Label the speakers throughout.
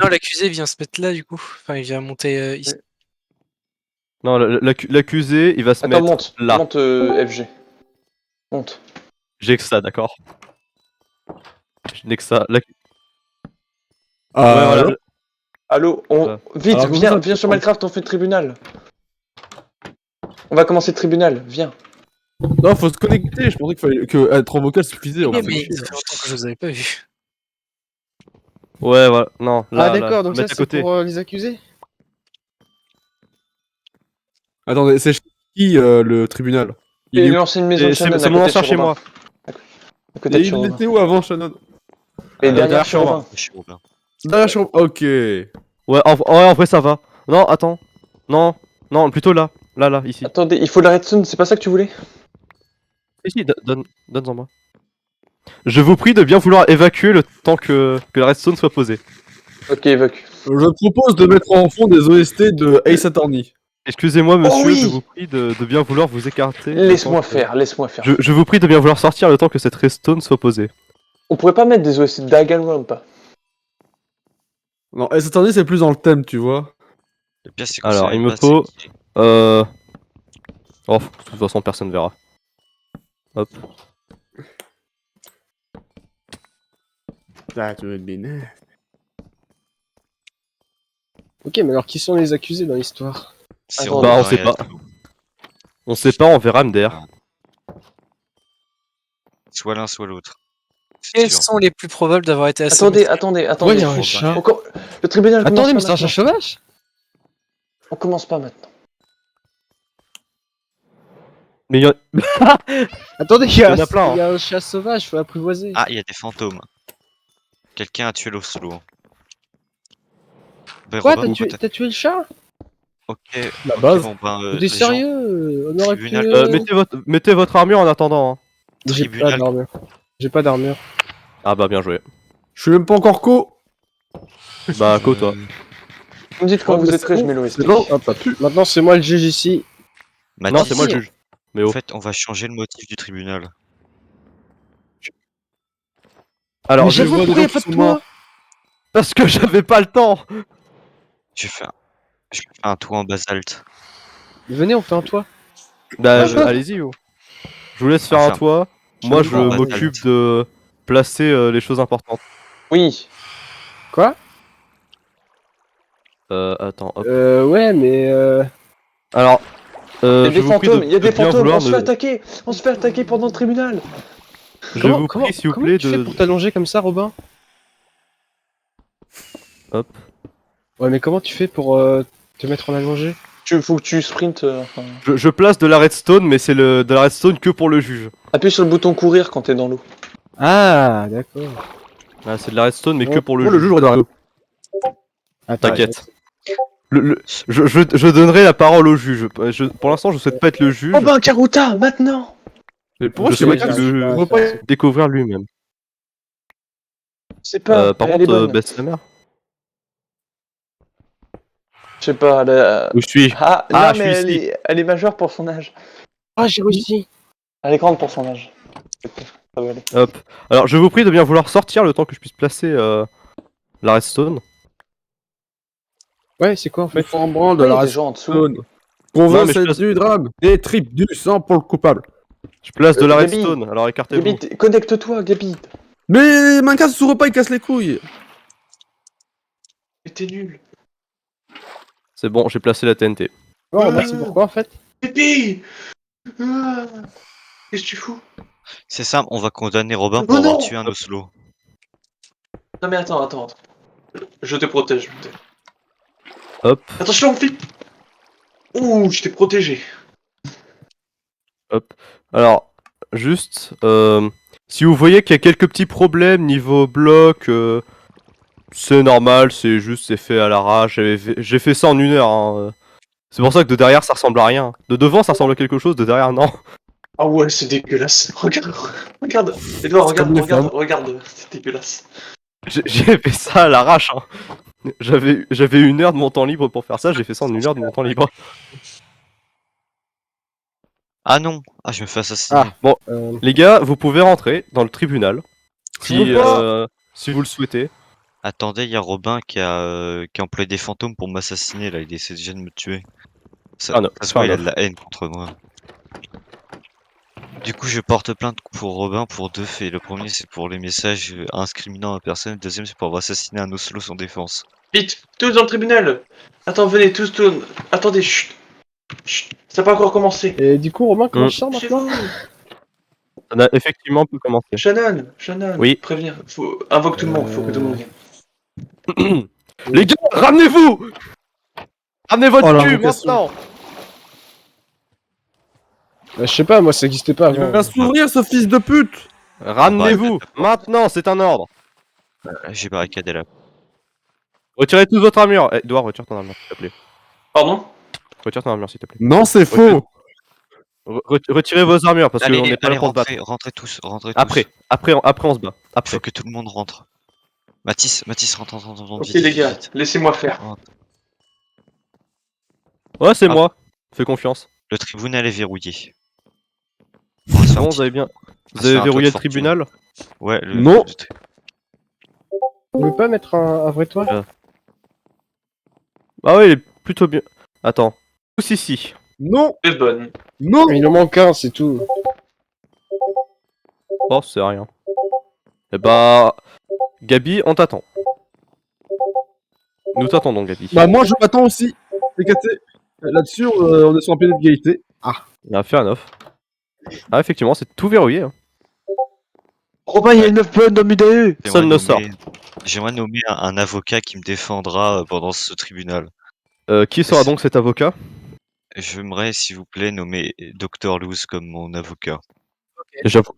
Speaker 1: Non, l'accusé vient se mettre là du coup. Enfin, il vient monter ici.
Speaker 2: Non, l'accusé, il va se
Speaker 3: Attends,
Speaker 2: mettre
Speaker 3: monte.
Speaker 2: là.
Speaker 3: Monte, FG. Monte.
Speaker 2: J'ai que ça, d'accord. Je n'ai que ça. Ouais,
Speaker 4: Ah,
Speaker 2: voilà.
Speaker 4: alors
Speaker 3: Allô,
Speaker 2: Ouais.
Speaker 3: vite,
Speaker 4: Alors, comment
Speaker 3: viens,
Speaker 4: ça,
Speaker 3: viens sur
Speaker 4: pardon
Speaker 3: Minecraft, on fait le tribunal. On va commencer le tribunal, viens.
Speaker 4: Non, faut se connecter. Je pensais qu'il fallait que être en vocal suffisait.
Speaker 1: Oui,
Speaker 4: On fait
Speaker 1: mais
Speaker 4: chier,
Speaker 1: ça
Speaker 4: là.
Speaker 1: fait longtemps que je vous avais pas vu.
Speaker 2: Ouais, voilà. Non, là,
Speaker 5: Ah
Speaker 2: là.
Speaker 5: d'accord, donc ça
Speaker 2: Mettre à
Speaker 5: c'est
Speaker 2: côté.
Speaker 5: pour les accusés.
Speaker 4: Attendez, c'est chez qui le tribunal? Il
Speaker 3: Et
Speaker 4: est où?
Speaker 3: l'ancienne maison de Shannon,
Speaker 2: C'est
Speaker 3: à
Speaker 2: mon
Speaker 3: côté de
Speaker 2: ancien
Speaker 3: chez
Speaker 2: chez
Speaker 3: Robin.
Speaker 2: moi.
Speaker 3: À côté de
Speaker 4: Et
Speaker 3: chez
Speaker 4: il
Speaker 3: Robin.
Speaker 4: était où avant, Shannon?
Speaker 3: Et derrière
Speaker 2: derrière
Speaker 3: chez
Speaker 2: chez Robin.
Speaker 3: Robin.
Speaker 6: Chez Robin.
Speaker 4: Derrière chez... Ok.
Speaker 2: Ouais, en vrai, ça va. Non, attends. Non, non, plutôt là. Là, ici.
Speaker 3: Attendez, il faut la redstone, c'est pas ça que tu voulais?
Speaker 2: Ici, donne-en moi. Je vous prie de bien vouloir évacuer le temps que la redstone soit posée.
Speaker 3: Ok, évacue.
Speaker 4: Je propose de mettre en fond des OST de Ace Attorney.
Speaker 2: Excusez-moi, monsieur,
Speaker 3: oui
Speaker 2: je vous prie de bien vouloir vous écarter.
Speaker 3: Laisse-moi faire, laisse-moi faire.
Speaker 2: Je vous prie de bien vouloir sortir le temps que cette redstone soit posée.
Speaker 3: On pourrait pas mettre des OST de Danganronpa.
Speaker 4: Non, Ace Attorney, c'est plus dans le thème, tu vois.
Speaker 6: Le pire, c'est qu'on
Speaker 2: Alors,
Speaker 6: sait
Speaker 2: il
Speaker 6: même
Speaker 2: me
Speaker 6: pas
Speaker 2: faut...
Speaker 6: c'est qui.
Speaker 2: Oh, de toute façon, personne verra. Hop.
Speaker 4: Ah, tu veux être bénin.
Speaker 5: Ok, mais alors qui sont les accusés dans l'histoire?
Speaker 6: C'est
Speaker 3: Attends,
Speaker 6: Robin
Speaker 2: on sait
Speaker 6: et
Speaker 2: pas.
Speaker 6: Aslo.
Speaker 2: On sait pas, on verra MDR.
Speaker 6: Soit l'un, soit l'autre. C'est
Speaker 1: Quels
Speaker 6: sûr.
Speaker 1: sont les plus probables d'avoir été assommés?
Speaker 3: Attendez.
Speaker 5: Pourquoi il y a un
Speaker 6: Robin.
Speaker 5: chat?
Speaker 3: Le tribunal commence
Speaker 5: Attendez,
Speaker 3: pas
Speaker 5: mais c'est un chat
Speaker 3: maintenant.
Speaker 5: sauvage?
Speaker 3: On commence pas maintenant.
Speaker 2: Mais il y a...
Speaker 5: Attendez,
Speaker 2: y en a plein,
Speaker 5: il y a un chat sauvage, faut l'apprivoiser.
Speaker 6: Ah, il y a des fantômes. Quelqu'un a tué l'Oslo. Ben,
Speaker 5: Quoi,
Speaker 6: Robin,
Speaker 5: t'as tué le chat?
Speaker 6: Ok.
Speaker 4: La
Speaker 6: ok,
Speaker 4: base.
Speaker 6: bon, ben,
Speaker 5: T'es
Speaker 6: les gens-
Speaker 5: sérieux? On aurait pu...
Speaker 6: Tribunal.
Speaker 2: mettez votre armure en attendant. Hein.
Speaker 5: J'ai pas
Speaker 6: tribunal.
Speaker 5: d'armure. J'ai pas d'armure.
Speaker 2: Ah bah bien joué.
Speaker 4: Je suis même pas encore co.
Speaker 2: Bah co toi.
Speaker 3: Vous me dites quand
Speaker 4: Ouais,
Speaker 3: vous
Speaker 4: mais
Speaker 3: êtes prêts,
Speaker 4: c'est
Speaker 3: je mets
Speaker 4: bon,
Speaker 3: l'OST.
Speaker 4: c'est bon. Hop, là.
Speaker 5: Maintenant, c'est moi le juge ici.
Speaker 2: Non,
Speaker 6: Mathis,
Speaker 2: c'est moi le juge. Mais
Speaker 6: En
Speaker 2: oh.
Speaker 6: fait, on va changer le motif du tribunal.
Speaker 2: Alors,
Speaker 5: Mais
Speaker 2: je
Speaker 5: j'avoue,
Speaker 2: vois
Speaker 5: pourquoi
Speaker 2: des
Speaker 5: y
Speaker 2: gens
Speaker 5: a
Speaker 2: qui
Speaker 5: pas de
Speaker 2: sont morts.
Speaker 5: toit?
Speaker 2: Parce que j'avais pas le temps.
Speaker 6: Je fais un toit en basalte.
Speaker 5: Venez, on fait un toit.
Speaker 2: Bah
Speaker 6: Ouais,
Speaker 2: allez-y. Oh. Je vous laisse faire un
Speaker 6: Enfin,
Speaker 2: toit. Moi je
Speaker 6: en
Speaker 2: m'occupe
Speaker 6: basalte.
Speaker 2: de placer les choses importantes.
Speaker 3: Oui.
Speaker 5: Quoi?
Speaker 2: Attends. Hop.
Speaker 5: Ouais, mais
Speaker 2: Alors,
Speaker 3: Il y a
Speaker 2: je
Speaker 3: des
Speaker 2: vous prie
Speaker 3: fantômes, il y a
Speaker 2: de
Speaker 3: des
Speaker 2: bien
Speaker 3: fantômes,
Speaker 2: vouloir
Speaker 3: on se fait attaquer. On se fait attaquer pendant le tribunal.
Speaker 2: Je vous prie s'il vous
Speaker 5: comment
Speaker 2: plaît
Speaker 5: tu fais
Speaker 2: de.
Speaker 5: pour t'allonger comme ça, Robin?
Speaker 2: Hop.
Speaker 5: Ouais, mais comment tu fais pour te mettre en allongé?
Speaker 3: Faut que tu sprintes. Enfin,
Speaker 2: Je place de la redstone, mais c'est de la redstone que pour le juge.
Speaker 3: appuie sur le bouton courir quand t'es dans l'eau.
Speaker 5: Ah, d'accord.
Speaker 2: Ah, c'est de la redstone, mais
Speaker 5: Non,
Speaker 2: que pour le
Speaker 4: Pour le
Speaker 2: juge.
Speaker 4: juge, on regarde.
Speaker 5: Attends,
Speaker 2: T'inquiète. Je donnerai la parole au juge. Pour l'instant, je souhaite pas être le juge.
Speaker 3: Oh ben Karuta, maintenant.
Speaker 4: Mais pourquoi
Speaker 2: Je
Speaker 4: je sais
Speaker 2: souhaite
Speaker 4: pas
Speaker 5: j'arrive
Speaker 2: le
Speaker 5: pas à
Speaker 4: veux
Speaker 5: faire
Speaker 4: pas-
Speaker 5: ça.
Speaker 2: découvrir lui-même.
Speaker 3: C'est pas.
Speaker 2: Par
Speaker 3: elle est
Speaker 2: contre,
Speaker 3: bonne.
Speaker 2: baisse la mère.
Speaker 3: Je sais pas, elle a...
Speaker 2: Où suis-je?
Speaker 3: Ah,
Speaker 2: Ah,
Speaker 3: non,
Speaker 2: je
Speaker 3: mais
Speaker 2: suis ici.
Speaker 3: elle est majeure pour son âge.
Speaker 5: Ah, j'ai réussi.
Speaker 3: Elle est grande pour son âge. Ça va aller.
Speaker 2: Hop. Alors, je vous prie de bien vouloir sortir le temps que je puisse placer la redstone.
Speaker 5: Ouais, c'est quoi en
Speaker 4: Mais
Speaker 5: fait?
Speaker 4: faut en branle de
Speaker 3: Oui, il y
Speaker 4: la
Speaker 3: a des gens en dessous.
Speaker 4: redstone. Qu'on
Speaker 2: Non,
Speaker 4: veut,
Speaker 2: mais je
Speaker 4: c'est
Speaker 2: place-
Speaker 4: du drame. Des tripes, du sang pour le coupable.
Speaker 2: Je place de la
Speaker 3: Gabi.
Speaker 2: redstone, alors écartez-vous.
Speaker 3: Gabi, connecte-toi, Gabi.
Speaker 4: Mais Minecraft s'ouvre pas, il casse les couilles.
Speaker 3: Mais t'es nul.
Speaker 2: C'est bon, j'ai placé la TNT.
Speaker 5: Ouais, Robin, c'est pourquoi en fait?
Speaker 3: Gabi. Qu'est-ce que tu fous?
Speaker 6: C'est simple, on va condamner Robin
Speaker 3: Oh
Speaker 6: pour avoir
Speaker 3: non
Speaker 6: tué un Oslo.
Speaker 3: Non mais attends. Je te protège.
Speaker 2: Hop,
Speaker 3: Attention, Philippe. Ouh, je t'ai protégé.
Speaker 2: hop. Alors, juste, si vous voyez qu'il y a quelques petits problèmes niveau bloc, c'est normal, c'est fait à l'arrache. J'ai fait ça en 1 heure. Hein. C'est pour ça que de derrière ça ressemble à rien. De devant ça ressemble à quelque chose, de derrière non.
Speaker 3: Ah ouais, c'est dégueulasse. Regarde. Edouard,
Speaker 4: comme les femmes.
Speaker 3: regarde. C'est dégueulasse.
Speaker 2: J'ai fait ça à l'arrache. Hein. J'avais 1 heure de mon temps libre pour faire ça, j'ai fait ça en 1 heure de mon temps libre.
Speaker 6: Ah non! Ah, je me fais assassiner.
Speaker 5: Ah.
Speaker 2: Bon,
Speaker 5: Euh,
Speaker 2: les gars, vous pouvez rentrer dans le tribunal.
Speaker 4: Je veux pas.
Speaker 2: Si vous le souhaitez.
Speaker 6: Attendez, il y a Robin qui a employé des fantômes pour m'assassiner là, il essaie déjà de me tuer. Ça,
Speaker 2: Ah non,
Speaker 6: ça se
Speaker 2: fair
Speaker 6: voit, il a de
Speaker 2: enough.
Speaker 6: la haine contre moi. Du coup, je porte plainte pour Robin pour 2 faits. Le premier, c'est pour les messages incriminant à personne. Le deuxième, c'est pour avoir assassiné un Oslo sans défense.
Speaker 3: Vite, tous dans le tribunal. Attends, venez, tous. Attendez, chut. Chut, ça n'a pas encore commencé.
Speaker 5: Et du coup, Romain, comment je sors
Speaker 3: Chez
Speaker 5: maintenant?
Speaker 3: vous.
Speaker 2: Ça n'a effectivement pu commencer.
Speaker 3: Shannon,
Speaker 2: Oui.
Speaker 3: prévenir. Invoque tout le monde, faut que tout le monde vienne.
Speaker 2: Les gars, ramenez-vous! Ramenez votre
Speaker 4: Oh,
Speaker 2: cul
Speaker 4: l'invocation.
Speaker 2: maintenant!
Speaker 5: Je sais pas, moi ça existait pas
Speaker 4: Il
Speaker 5: avant.
Speaker 4: va s'ouvrir, ce fils de pute!
Speaker 2: Ramenez-vous! Maintenant, c'est un ordre!
Speaker 6: J'ai barricadé là.
Speaker 2: Retirez tous votre armure! Edouard, retire ton armure, s'il te plaît.
Speaker 3: Pardon?
Speaker 2: Retire ton armure, s'il te plaît.
Speaker 4: Non, c'est faux!
Speaker 2: Retirez vos armures, parce qu'on
Speaker 6: Allez,
Speaker 2: n'est pas là pour se battre.
Speaker 6: rentrez tous, rentrez
Speaker 2: Après,
Speaker 6: tous.
Speaker 2: après, on se bat. Après.
Speaker 6: Faut que tout le monde rentre. Mathis, rentre,
Speaker 3: Ok
Speaker 6: vite,
Speaker 3: les
Speaker 6: vite,
Speaker 3: gars,
Speaker 6: vite.
Speaker 3: laissez-moi faire.
Speaker 2: Ouais, c'est
Speaker 6: Ah.
Speaker 2: moi. Fais confiance.
Speaker 6: Le tribunal est verrouillé. On va se faire un
Speaker 2: Bon,
Speaker 6: petit-
Speaker 2: vous avez bien.
Speaker 6: on va
Speaker 2: Vous
Speaker 6: se
Speaker 2: avez
Speaker 6: faire un
Speaker 2: verrouillé le
Speaker 6: tour de fortune.
Speaker 2: tribunal?
Speaker 6: Ouais,
Speaker 4: Non.
Speaker 5: On peut pas mettre un vrai toit?
Speaker 2: Ah ouais, il est plutôt bien. Attends. Tous ici.
Speaker 4: Non!
Speaker 3: C'est bonne.
Speaker 4: Non!
Speaker 5: Il en manque un, c'est tout.
Speaker 2: Oh, c'est rien. Eh bah. Gabi, on t'attend. Nous t'attendons, Gabi.
Speaker 4: Bah, moi, je m'attends aussi. C'est cassé. Là-dessus, on est sur un pied d'égalité. Ah.
Speaker 2: Il a fait un off. Ah, effectivement, c'est tout verrouillé. Hein.
Speaker 3: Robin, il y a une 9 bonnes dans Mudae.
Speaker 2: Personne ne sort.
Speaker 6: J'aimerais nommer un avocat qui me défendra pendant ce tribunal.
Speaker 2: Qui sera donc cet avocat?
Speaker 6: J'aimerais, s'il vous plaît, nommer Dr. Luz comme mon avocat.
Speaker 2: J'avoue.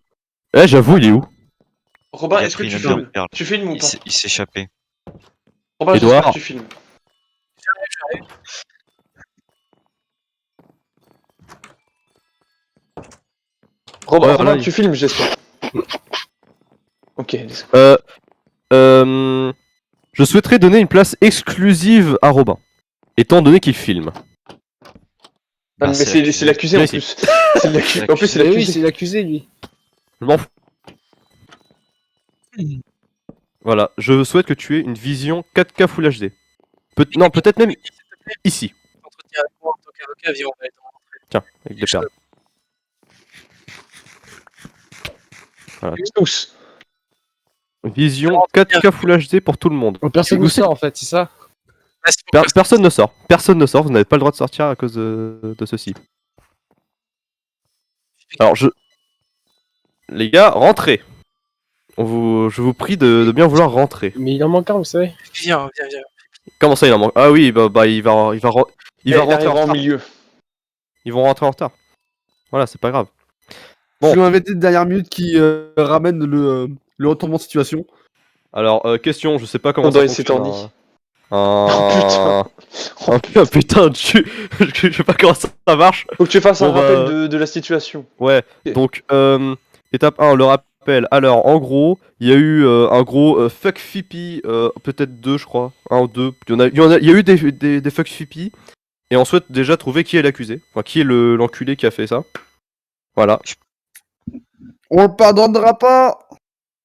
Speaker 2: J'avoue, il est où?
Speaker 3: Robin,
Speaker 6: Il a
Speaker 3: est-ce que
Speaker 6: pris
Speaker 3: tu
Speaker 6: une énorme
Speaker 3: filmes?
Speaker 6: perle.
Speaker 3: Tu filmes ou pas?
Speaker 6: Il s'est échappé.
Speaker 3: Robin,
Speaker 2: Edouard.
Speaker 3: j'espère que tu filmes. Robin,
Speaker 2: Ouais,
Speaker 3: Robin,
Speaker 2: voilà,
Speaker 3: tu filmes, j'espère. Ok, let's go.
Speaker 2: Je souhaiterais donner une place exclusive à Robin, étant donné qu'il filme.
Speaker 3: Ah, mais c'est l'accusé en
Speaker 2: Mais si.
Speaker 3: plus. C'est l'accusé. En plus, c'est
Speaker 5: Mais oui,
Speaker 3: l'accusé.
Speaker 5: c'est l'accusé lui.
Speaker 2: Je m'en fous. Voilà, je souhaite que tu aies une vision 4K Full HD. Non, peut-être même ici.
Speaker 1: Entretien avec moi en tant qu'avocat, viens, on va être en
Speaker 2: Tiens, avec des perles.
Speaker 3: Tous.
Speaker 2: Vision 4K Full HD pour tout le monde.
Speaker 5: Personne
Speaker 2: Vous
Speaker 5: ne
Speaker 2: savez-
Speaker 5: sort en fait, c'est ça?
Speaker 2: Personne ne sort. Personne ne sort. Vous n'avez pas le droit de sortir à cause de ceci. Alors, les gars, rentrez. Je vous prie de bien vouloir rentrer.
Speaker 5: Mais il en manque un, vous savez.
Speaker 1: Viens.
Speaker 2: Comment ça, il en manque? Ah oui, bah il va rentrer en
Speaker 3: en
Speaker 2: retard.
Speaker 3: milieu.
Speaker 2: Ils vont rentrer en retard. Voilà, c'est pas grave. Bon.
Speaker 4: C'est l'invité de dernière minute qui ramène le retournement de situation.
Speaker 2: Alors, question, je sais pas comment
Speaker 3: On
Speaker 2: ça
Speaker 3: doit essayer
Speaker 2: fonctionne.
Speaker 3: Torny.
Speaker 2: Un...
Speaker 3: Oh,
Speaker 2: putain, je sais pas comment ça marche.
Speaker 3: Faut que tu fasses un
Speaker 2: Bon, bah,
Speaker 3: rappel de la situation.
Speaker 2: Ouais,
Speaker 3: Ok.
Speaker 2: donc, étape 1, le rappel. Alors, en gros, il y a eu un gros fuck Fipi, peut-être 2, je crois. 1 ou 2. Il y a eu des fuck Fipi. Et on souhaite déjà trouver qui est l'accusé. Enfin, qui est l'enculé qui a fait ça. Voilà.
Speaker 4: On le pardonnera pas!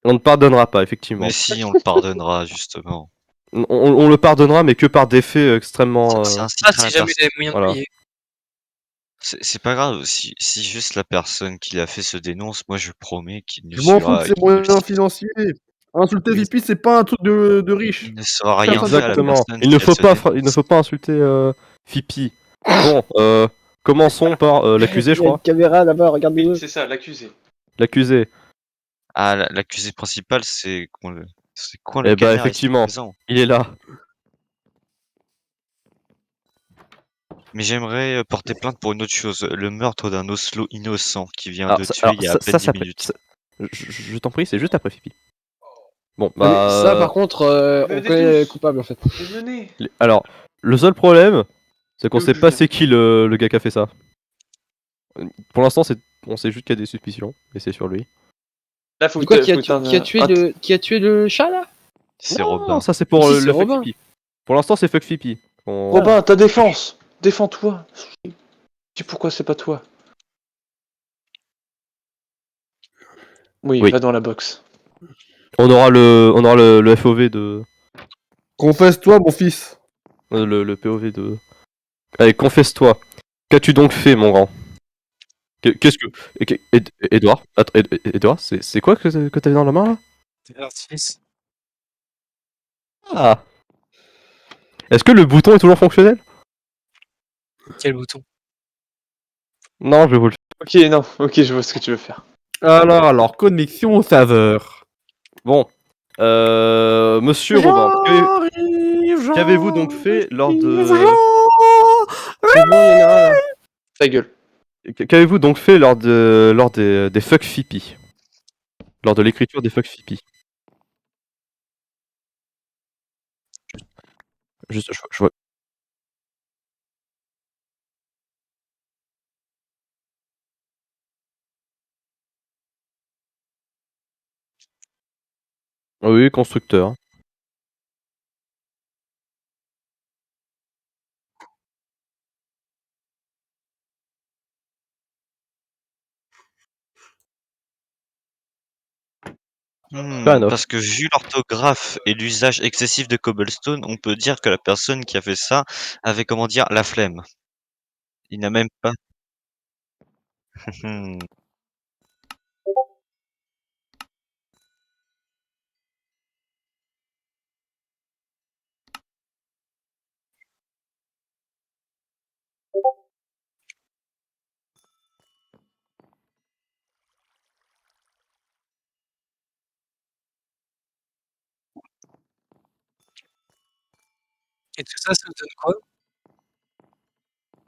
Speaker 2: On ne pardonnera pas, effectivement.
Speaker 6: Mais si, on le pardonnera, justement.
Speaker 2: On le pardonnera, mais que par des faits extrêmement.
Speaker 6: Ça
Speaker 1: Ah,
Speaker 6: incitera
Speaker 1: si
Speaker 6: la
Speaker 1: jamais
Speaker 6: personne.
Speaker 1: il avait moyen
Speaker 2: Voilà.
Speaker 1: de payer.
Speaker 6: C'est pas grave, si juste la personne qui l'a fait se dénonce, moi je promets qu'il ne
Speaker 4: Je m'en fous
Speaker 6: sera,
Speaker 4: de ses
Speaker 6: qu'il ne,
Speaker 4: moyens financiers. Insulter
Speaker 6: Oui.
Speaker 4: VP, c'est pas un truc de riche.
Speaker 6: il ne sera rien fait à la
Speaker 2: Exactement.
Speaker 6: personne
Speaker 2: Il
Speaker 6: si
Speaker 2: ne
Speaker 6: elle
Speaker 2: faut
Speaker 6: se
Speaker 2: pas,
Speaker 6: dénonce.
Speaker 2: il ne faut pas insulter Fipi. Bon, commençons par l'accusé, je
Speaker 5: Il y a une
Speaker 2: crois.
Speaker 5: caméra là-bas, regardez-le.
Speaker 3: C'est ça, l'accusé.
Speaker 2: L'accusé.
Speaker 6: Ah, l'accusé principal, c'est quoi le
Speaker 2: Eh bah,
Speaker 6: canard, il est
Speaker 2: effectivement.
Speaker 6: présent.
Speaker 2: Il est là.
Speaker 6: Mais j'aimerais porter plainte pour une autre chose, le meurtre d'un Oslo innocent qui vient
Speaker 2: Alors,
Speaker 6: de
Speaker 2: ça,
Speaker 6: tuer
Speaker 2: alors,
Speaker 6: il y a
Speaker 2: ça,
Speaker 6: à peine
Speaker 2: ça
Speaker 6: 10
Speaker 2: s'appelle.
Speaker 6: minutes.
Speaker 2: Je t'en prie, c'est juste après Fipi. Bon,
Speaker 5: Mais
Speaker 2: bah.
Speaker 5: ça, par contre, on
Speaker 3: Venez
Speaker 5: connaît le
Speaker 3: tous.
Speaker 5: coupable en fait.
Speaker 3: Venez.
Speaker 2: Alors, le seul problème, c'est qu'on
Speaker 3: Le
Speaker 2: sait pas
Speaker 3: juge.
Speaker 2: c'est qui le gars qui a fait ça. Pour l'instant, on sait juste qu'il y a des suspicions, et c'est sur lui.
Speaker 3: Là, faut
Speaker 5: Du
Speaker 3: que
Speaker 5: quoi,
Speaker 3: tu
Speaker 5: qui a tué le chat là?
Speaker 6: C'est
Speaker 2: Non,
Speaker 6: Robin.
Speaker 2: ça c'est pour
Speaker 5: Si,
Speaker 2: le
Speaker 5: c'est
Speaker 2: fuck
Speaker 5: Robin.
Speaker 2: Fipi. Pour l'instant, c'est fuck Fipi.
Speaker 3: Robin, ta défense. Défends-toi. Dis pourquoi c'est pas toi. Oui,
Speaker 2: Oui.
Speaker 3: va dans la box.
Speaker 2: On aura le FOV de
Speaker 4: Confesse-toi, mon fils.
Speaker 2: Le POV de... Allez, confesse-toi. Qu'as-tu donc fait, mon grand? Qu'est-ce que... Edouard? Attends, Edouard, c'est quoi que t'avais dans la main, là?
Speaker 1: C'est l'artifice.
Speaker 2: Ah! Est-ce que le bouton est toujours fonctionnel?
Speaker 1: Quel bouton?
Speaker 2: Non, je vais vous le...
Speaker 3: Ok, non, ok, je vois ce que tu veux faire.
Speaker 4: Alors, connexion au serveur.
Speaker 2: Bon. Monsieur Robin, qu'avez-vous donc fait lors de...
Speaker 5: C'est bon, il y en a un là.
Speaker 3: Ta gueule.
Speaker 2: Qu'avez-vous donc fait lors des fuck Fipi? Lors de l'écriture des fuck Fipi? Je vois... Oui, constructeur. Fair enough.
Speaker 6: Parce que vu l'orthographe et l'usage excessif de cobblestone, on peut dire que la personne qui a fait ça avait, comment dire, la flemme. Il n'a même pas. Hmm.
Speaker 1: Et tout ça nous donne quoi?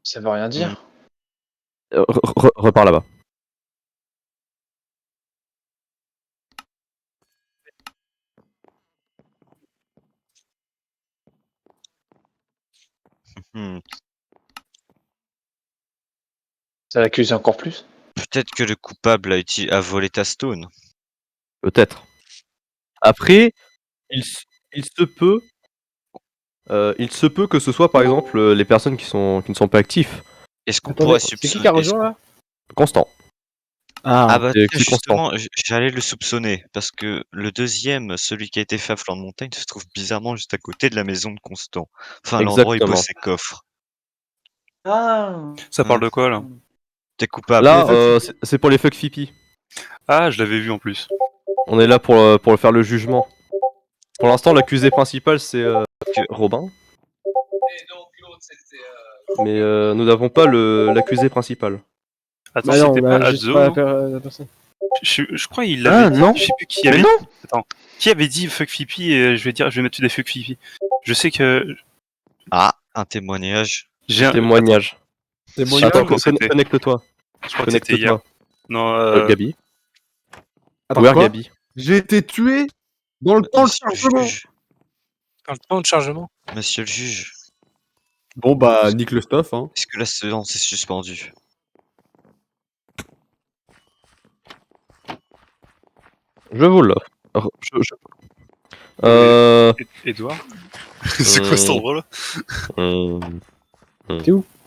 Speaker 3: Ça veut rien dire.
Speaker 2: Repars là-bas.
Speaker 6: Hmm.
Speaker 3: Ça l'accuse encore plus.
Speaker 6: Peut-être que le coupable a volé ta stone.
Speaker 2: Peut-être. Après, il se peut... il se peut que ce soit par exemple les personnes qui ne sont pas actifs.
Speaker 6: Est-ce qu'on
Speaker 5: Attendez,
Speaker 6: pourrait
Speaker 5: c'est qui
Speaker 6: soupçonner
Speaker 5: qui a rejoint là?
Speaker 2: Constant.
Speaker 6: Ah bah
Speaker 2: c'est
Speaker 6: tiens,
Speaker 2: qui constant.
Speaker 6: justement, j'allais le soupçonner, parce que le deuxième, celui qui a été fait à flanc de montagne, se trouve bizarrement juste à côté de la maison de Constant. Enfin, l'endroit où il
Speaker 2: Exactement.
Speaker 6: pose ses coffres.
Speaker 3: Ah.
Speaker 7: Ça parle de quoi là?
Speaker 6: T'es coupable.
Speaker 2: Là, c'est pour les fuck Fipi.
Speaker 7: Ah, je l'avais vu en plus.
Speaker 2: On est là pour faire le jugement. Pour l'instant, l'accusé principal c'est Robin. Mais nous n'avons pas l'accusé principal.
Speaker 7: Attends,
Speaker 5: Bah non,
Speaker 7: c'était
Speaker 5: on
Speaker 7: pas
Speaker 5: a juste
Speaker 7: Adzo,
Speaker 5: pas
Speaker 7: non
Speaker 5: la personne.
Speaker 7: Je crois qu'il l'avait dit.
Speaker 2: non.
Speaker 7: Je sais plus qui
Speaker 2: Mais
Speaker 7: avait.
Speaker 2: non.
Speaker 7: Attends, qui avait dit fuck Fipi et je vais mettre des fuck Fipi. Je sais que
Speaker 6: Ah, un témoignage.
Speaker 7: j'ai un
Speaker 2: Témoignage.
Speaker 7: Témoignage.
Speaker 2: Attends,
Speaker 7: Attends, c'était.
Speaker 2: connecte-toi.
Speaker 7: Je crois que c'était hier.
Speaker 2: Connecte-toi.
Speaker 7: Non,
Speaker 2: Gabi.
Speaker 4: Attends,
Speaker 2: Where
Speaker 4: quoi?
Speaker 2: Gabi?
Speaker 4: J'ai été tué dans le temps de
Speaker 6: Monsieur le
Speaker 4: chargement.
Speaker 6: juge.
Speaker 1: Dans le temps de chargement.
Speaker 6: Monsieur le juge.
Speaker 4: Bon bah, nique le stuff, hein.
Speaker 6: Est-ce que la séance est suspendue?
Speaker 2: Je vous l'offre.
Speaker 7: Edouard. C'est quoi cet endroit là?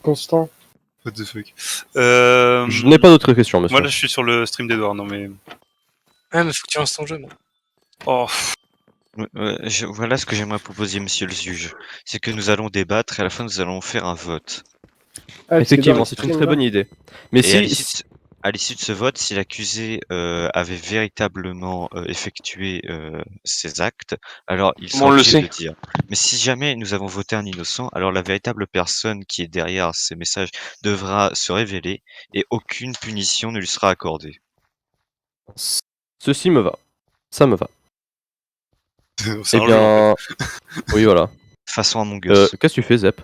Speaker 5: Constant.
Speaker 7: What the fuck.
Speaker 2: Je n'ai pas d'autres questions, monsieur.
Speaker 7: Moi là je suis sur le stream d'Edouard, non mais.
Speaker 1: Ah, mais faut que tu lances ton jeu, moi.
Speaker 7: Oh.
Speaker 6: Voilà ce que j'aimerais proposer, monsieur le juge. C'est que nous allons débattre et à la fin nous allons faire un vote.
Speaker 5: Ah,
Speaker 2: Effectivement,
Speaker 5: parce que
Speaker 2: c'est
Speaker 5: dans
Speaker 2: une
Speaker 5: le
Speaker 2: très
Speaker 5: stream,
Speaker 2: bonne idée. Mais
Speaker 6: Et
Speaker 2: si...
Speaker 6: à l'issue de ce vote, si l'accusé avait véritablement effectué ces actes, alors il
Speaker 3: On
Speaker 6: sera
Speaker 3: le
Speaker 6: obligé
Speaker 3: sait.
Speaker 6: de dire. Mais si jamais nous avons voté un innocent, alors la véritable personne qui est derrière ces messages devra se révéler et aucune punition ne lui sera accordée.
Speaker 2: Ceci me va. Ça me va.
Speaker 7: C'est
Speaker 2: Eh
Speaker 7: un jeu, en
Speaker 2: bien... Oui, voilà.
Speaker 6: Façon Among Us.
Speaker 2: Qu'est-ce que tu fais, Zep?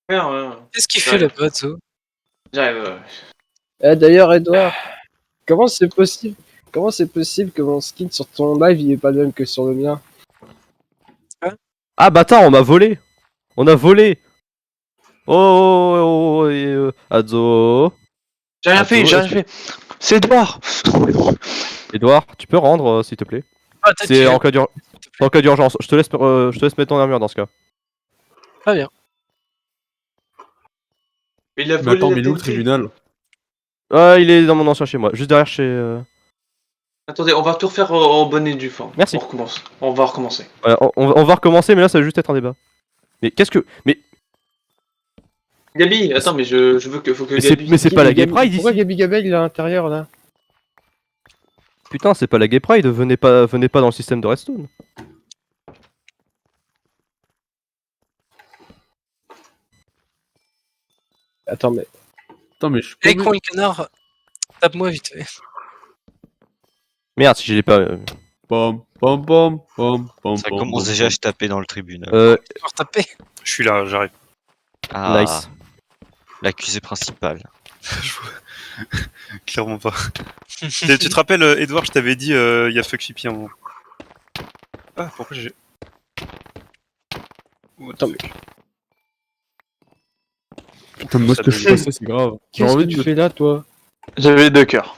Speaker 1: Qu'est-ce qu'il fait le bot, Zo?
Speaker 3: J'arrive.
Speaker 5: D'ailleurs, Edouard, comment c'est possible que mon skin sur ton live il est pas le même que sur le mien?
Speaker 2: Ah, bâtard, on m'a volé! On a volé! Adzo...
Speaker 3: J'ai rien fait, j'ai rien
Speaker 2: est-ce
Speaker 3: fait. C'est Edouard.
Speaker 2: Edouard, tu peux rendre, s'il te plaît?
Speaker 1: Ah, peut-être
Speaker 2: C'est
Speaker 1: que-
Speaker 2: en cas d'urgence. Je te laisse mettre ton armure dans ce cas.
Speaker 1: Très bien.
Speaker 3: Mais il a
Speaker 4: Mais
Speaker 3: volé
Speaker 4: attends,
Speaker 3: la
Speaker 4: mais il est où le
Speaker 3: TNT.
Speaker 4: tribunal?
Speaker 2: Ah, il est dans mon ancien chez moi, juste derrière chez...
Speaker 3: Attendez, on va tout refaire en bonne et due forme.
Speaker 2: Merci.
Speaker 3: On recommence. On va recommencer.
Speaker 2: Voilà, on va recommencer, mais là ça va juste être un débat. Mais qu'est-ce que. Mais
Speaker 3: Gabi, attends, mais je veux que faut que
Speaker 2: Mais
Speaker 3: Gabi.
Speaker 2: c'est pas la Gay Pride
Speaker 5: Pourquoi
Speaker 2: ici.
Speaker 5: Gabi Gabel il est à l'intérieur là?
Speaker 2: Putain, c'est pas la Gay Pride, venez pas dans le système de Redstone.
Speaker 5: Attends, mais.
Speaker 4: Attends, mais je suis
Speaker 1: Eh
Speaker 4: paumé.
Speaker 1: con et canard, tape-moi vite fait.
Speaker 2: Merde, si je l'ai pas.
Speaker 4: Pom, pom, pom, pom, pom,
Speaker 6: Ça
Speaker 4: pom,
Speaker 6: commence
Speaker 4: pom,
Speaker 6: déjà à
Speaker 4: pom.
Speaker 6: se taper dans le tribunal.
Speaker 1: Tu vas retaper.
Speaker 7: Je suis là, j'arrive.
Speaker 6: Ah,
Speaker 2: Nice.
Speaker 6: l'accusé principal.
Speaker 7: Clairement pas. Tu te rappelles, Edouard, je t'avais dit, il y a fuck Fipi un moment. Ah, pourquoi j'ai. What the
Speaker 5: Attends,
Speaker 7: fuck.
Speaker 4: Putain, moi, ce que je fais, c'est grave. J'ai
Speaker 5: Qu'est-ce que
Speaker 4: envie
Speaker 5: tu
Speaker 4: de.
Speaker 5: fais là, toi?
Speaker 3: J'avais 2 cœurs.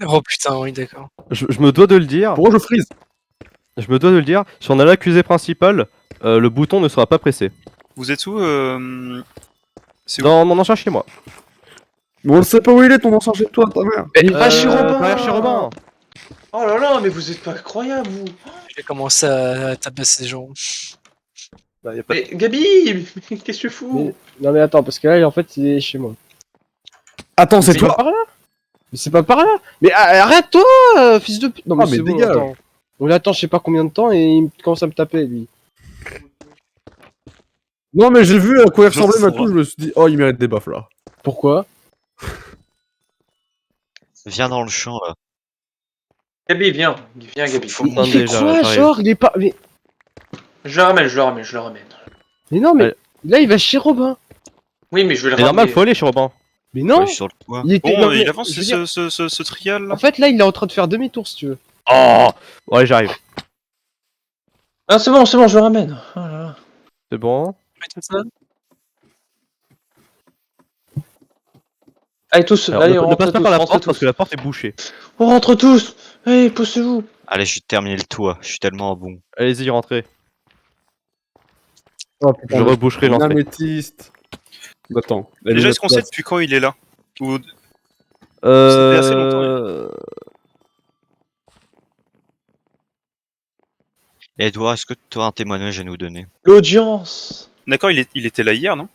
Speaker 1: Oh putain, oui, d'accord.
Speaker 2: Je me dois de le dire.
Speaker 4: Pourquoi je freeze?
Speaker 2: Je me dois de le dire. Si on a l'accusé principal, le bouton ne sera pas pressé.
Speaker 7: Vous êtes où C'est où
Speaker 2: Dans mon ancien chez moi.
Speaker 4: Mais on ne sait pas où il est, ton ancien chez toi, ta mère.
Speaker 3: Mais va chez Robin.
Speaker 2: Derrière chez Robin.
Speaker 3: Oh là là, mais vous êtes pas incroyable, vous.
Speaker 1: Je vais commencer à tabasser les gens.
Speaker 7: Bah, y a pas de-
Speaker 3: Mais Gabi, mais qu'est-ce que tu fous?
Speaker 5: Mais- Non, mais attends, parce que là, en fait, il est chez moi.
Speaker 4: Attends, c'est
Speaker 5: Mais pas
Speaker 4: toi.
Speaker 5: par là! Mais c'est pas par là! Mais arrête-toi, fils de pute! Non, mais
Speaker 4: Ah, mais
Speaker 5: c'est bon,
Speaker 4: dégage.
Speaker 5: attends. On l'attend je sais pas combien de temps et il commence à me taper, lui.
Speaker 4: Non, mais j'ai vu à quoi il
Speaker 7: Je
Speaker 4: ressemblait
Speaker 7: sais
Speaker 4: ma
Speaker 7: pas.
Speaker 4: touche, je me suis dit, oh, il mérite des baffes là.
Speaker 5: Pourquoi?
Speaker 6: Viens dans le champ, là.
Speaker 3: Gabi, viens. Viens, Gabi.
Speaker 6: Faut-
Speaker 5: Il
Speaker 2: Non,
Speaker 5: fait
Speaker 2: déjà,
Speaker 5: quoi,
Speaker 2: j'arrive.
Speaker 5: genre? Il est pas. Mais
Speaker 3: Je le ramène, je le ramène, je le ramène.
Speaker 5: non, mais
Speaker 2: Allez.
Speaker 5: là, il va chez Robin.
Speaker 3: Oui, mais je vais le
Speaker 2: C'est
Speaker 3: ramener.
Speaker 2: normal, faut aller chez Robin.
Speaker 5: Mais non!
Speaker 6: Ouais, sur le toit.
Speaker 5: Il était.
Speaker 7: Bon,
Speaker 5: non, mais
Speaker 7: il avance
Speaker 5: je veux dire,
Speaker 7: ce trial là.
Speaker 5: en fait, là, il est en train de faire demi-tour, si tu veux.
Speaker 2: Oh ouais, j'arrive.
Speaker 3: Ah, c'est bon, je le ramène. Oh là là.
Speaker 2: C'est bon.
Speaker 1: Mais tout ça.
Speaker 3: Allez, tous,
Speaker 2: Alors,
Speaker 3: allez,
Speaker 2: ne
Speaker 3: on
Speaker 2: passe
Speaker 3: rentre
Speaker 2: pas
Speaker 3: tous,
Speaker 2: par la
Speaker 3: rentre
Speaker 2: porte parce
Speaker 3: tous.
Speaker 2: que la porte est bouchée.
Speaker 3: On rentre tous. Allez, poussez-vous.
Speaker 6: Allez, je vais terminer le toit. Je suis tellement bon.
Speaker 2: Allez-y, rentrez.
Speaker 4: Oh
Speaker 2: Je reboucherai
Speaker 4: une
Speaker 2: l'entrée.
Speaker 4: améthyste. Attends.
Speaker 7: Déjà, est-ce qu'on sait depuis quand il est là Ou...
Speaker 2: Euh...
Speaker 7: assez longtemps,
Speaker 6: Edouard, est-ce que tu as un témoignage à nous donner?
Speaker 3: L'audience.
Speaker 7: D'accord, il était là hier, non?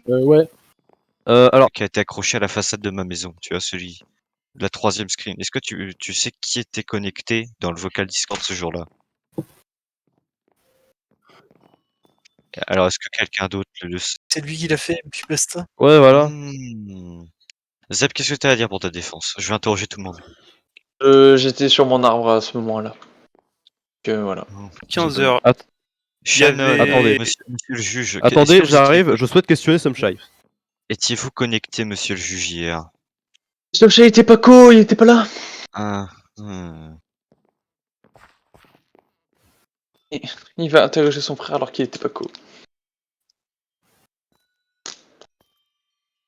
Speaker 5: Ouais.
Speaker 2: Alors,
Speaker 6: Qui a été accroché à la façade de ma maison. Tu vois, celui de la 3e screen. Est-ce que tu sais qui était connecté dans le vocal Discord ce jour-là? Alors, est-ce que quelqu'un d'autre le sait?
Speaker 1: C'est lui qui l'a fait, et puis basta.
Speaker 2: ouais, voilà.
Speaker 6: Zep, qu'est-ce que t'as à dire pour ta défense? Je vais interroger tout le monde.
Speaker 3: J'étais sur mon arbre à ce moment-là. Que voilà.
Speaker 7: 15h.
Speaker 6: Shannon,
Speaker 2: Attendez.
Speaker 6: monsieur le juge. est-ce
Speaker 2: Attendez,
Speaker 6: que vous
Speaker 2: j'arrive. Je souhaite questionner Sumshai.
Speaker 6: Étiez-vous connecté, monsieur le juge, hier?
Speaker 3: Stopchat, il était pas co, il était pas là.
Speaker 6: Ah,
Speaker 3: Il va interroger son frère alors qu'il était pas co.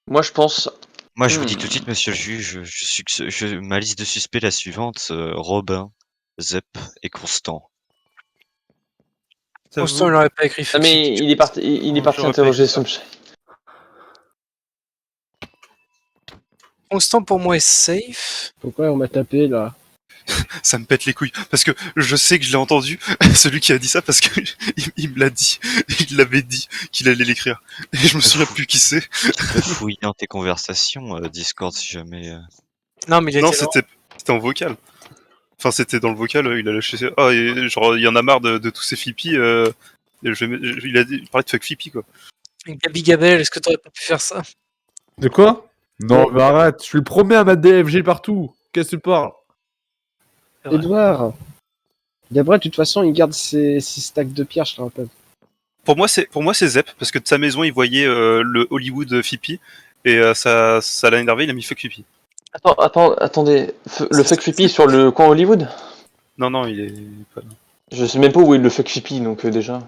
Speaker 3: Moi, je pense.
Speaker 6: Moi, je vous dis tout de suite, monsieur le juge, ma liste de suspects est la suivante, Robin, Zep et Constant.
Speaker 1: Constant, il aurait pas écrit.
Speaker 3: Ah, mais il est parti, il est parti
Speaker 7: J'aurais pas
Speaker 3: interroger
Speaker 7: écrit ça.
Speaker 3: Stopchat.
Speaker 1: Constant pour moi est safe.
Speaker 5: Pourquoi on m'a tapé, là?
Speaker 7: Ça me pète les couilles. Parce que je sais que je l'ai entendu, celui qui a dit ça, parce que il me l'a dit. Il l'avait dit qu'il allait l'écrire. Et je me souviens plus qui c'est.
Speaker 6: Tu peux fouiller dans tes conversations, Discord, si jamais...
Speaker 1: Non, mais il
Speaker 7: Non,
Speaker 1: était là.
Speaker 7: c'était en vocal. Enfin, c'était dans le vocal, il a lâché... Ah, et genre, il y en a marre de tous ces Fipi. Il parlait de fuck Fipi, quoi.
Speaker 1: Gabi Gabel, est-ce que t'aurais pas pu faire ça?
Speaker 4: De quoi? Non, mais arrête, je lui promets à mettre des FG partout. Qu'est-ce que tu parles?
Speaker 1: Ouais.
Speaker 5: Edouard. D'après, de toute façon, il garde ses stacks de pierres, je te rappelle.
Speaker 7: Pour moi, c'est Zep, parce que de sa maison, il voyait le Hollywood Fipi, et ça l'a énervé, il a mis fuck Fipi.
Speaker 3: Attendez. Le fuck Fipi sur le coin Hollywood?
Speaker 7: Non, il est pas...
Speaker 3: Je sais même pas où est le fuck Fipi, donc déjà.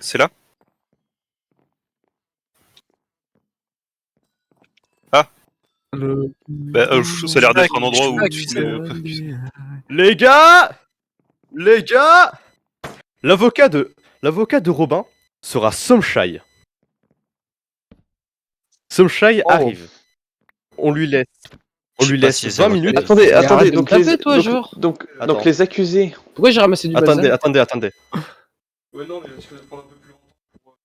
Speaker 7: C'est là? Bah, ça a l'air d'être un endroit où tu te mets...
Speaker 2: Les gars, l'avocat de Robin sera Sumshai. Somshai
Speaker 3: Oh.
Speaker 2: arrive. On lui laisse. On
Speaker 6: Je
Speaker 2: lui
Speaker 6: sais pas
Speaker 2: laisse
Speaker 6: si les
Speaker 2: 20
Speaker 6: avocats-
Speaker 2: minutes.
Speaker 3: Attendez,
Speaker 5: Mais arrête
Speaker 3: attendez,
Speaker 5: de
Speaker 3: donc
Speaker 5: me
Speaker 3: les,
Speaker 5: taper, toi, genre.
Speaker 3: donc
Speaker 2: Attends.
Speaker 3: les accusés.
Speaker 5: Pourquoi j'ai ramassé du
Speaker 2: Attendez,
Speaker 5: bazar
Speaker 2: attendez.
Speaker 4: Ouais, non, mais parce que ça prend un peu plus longtemps.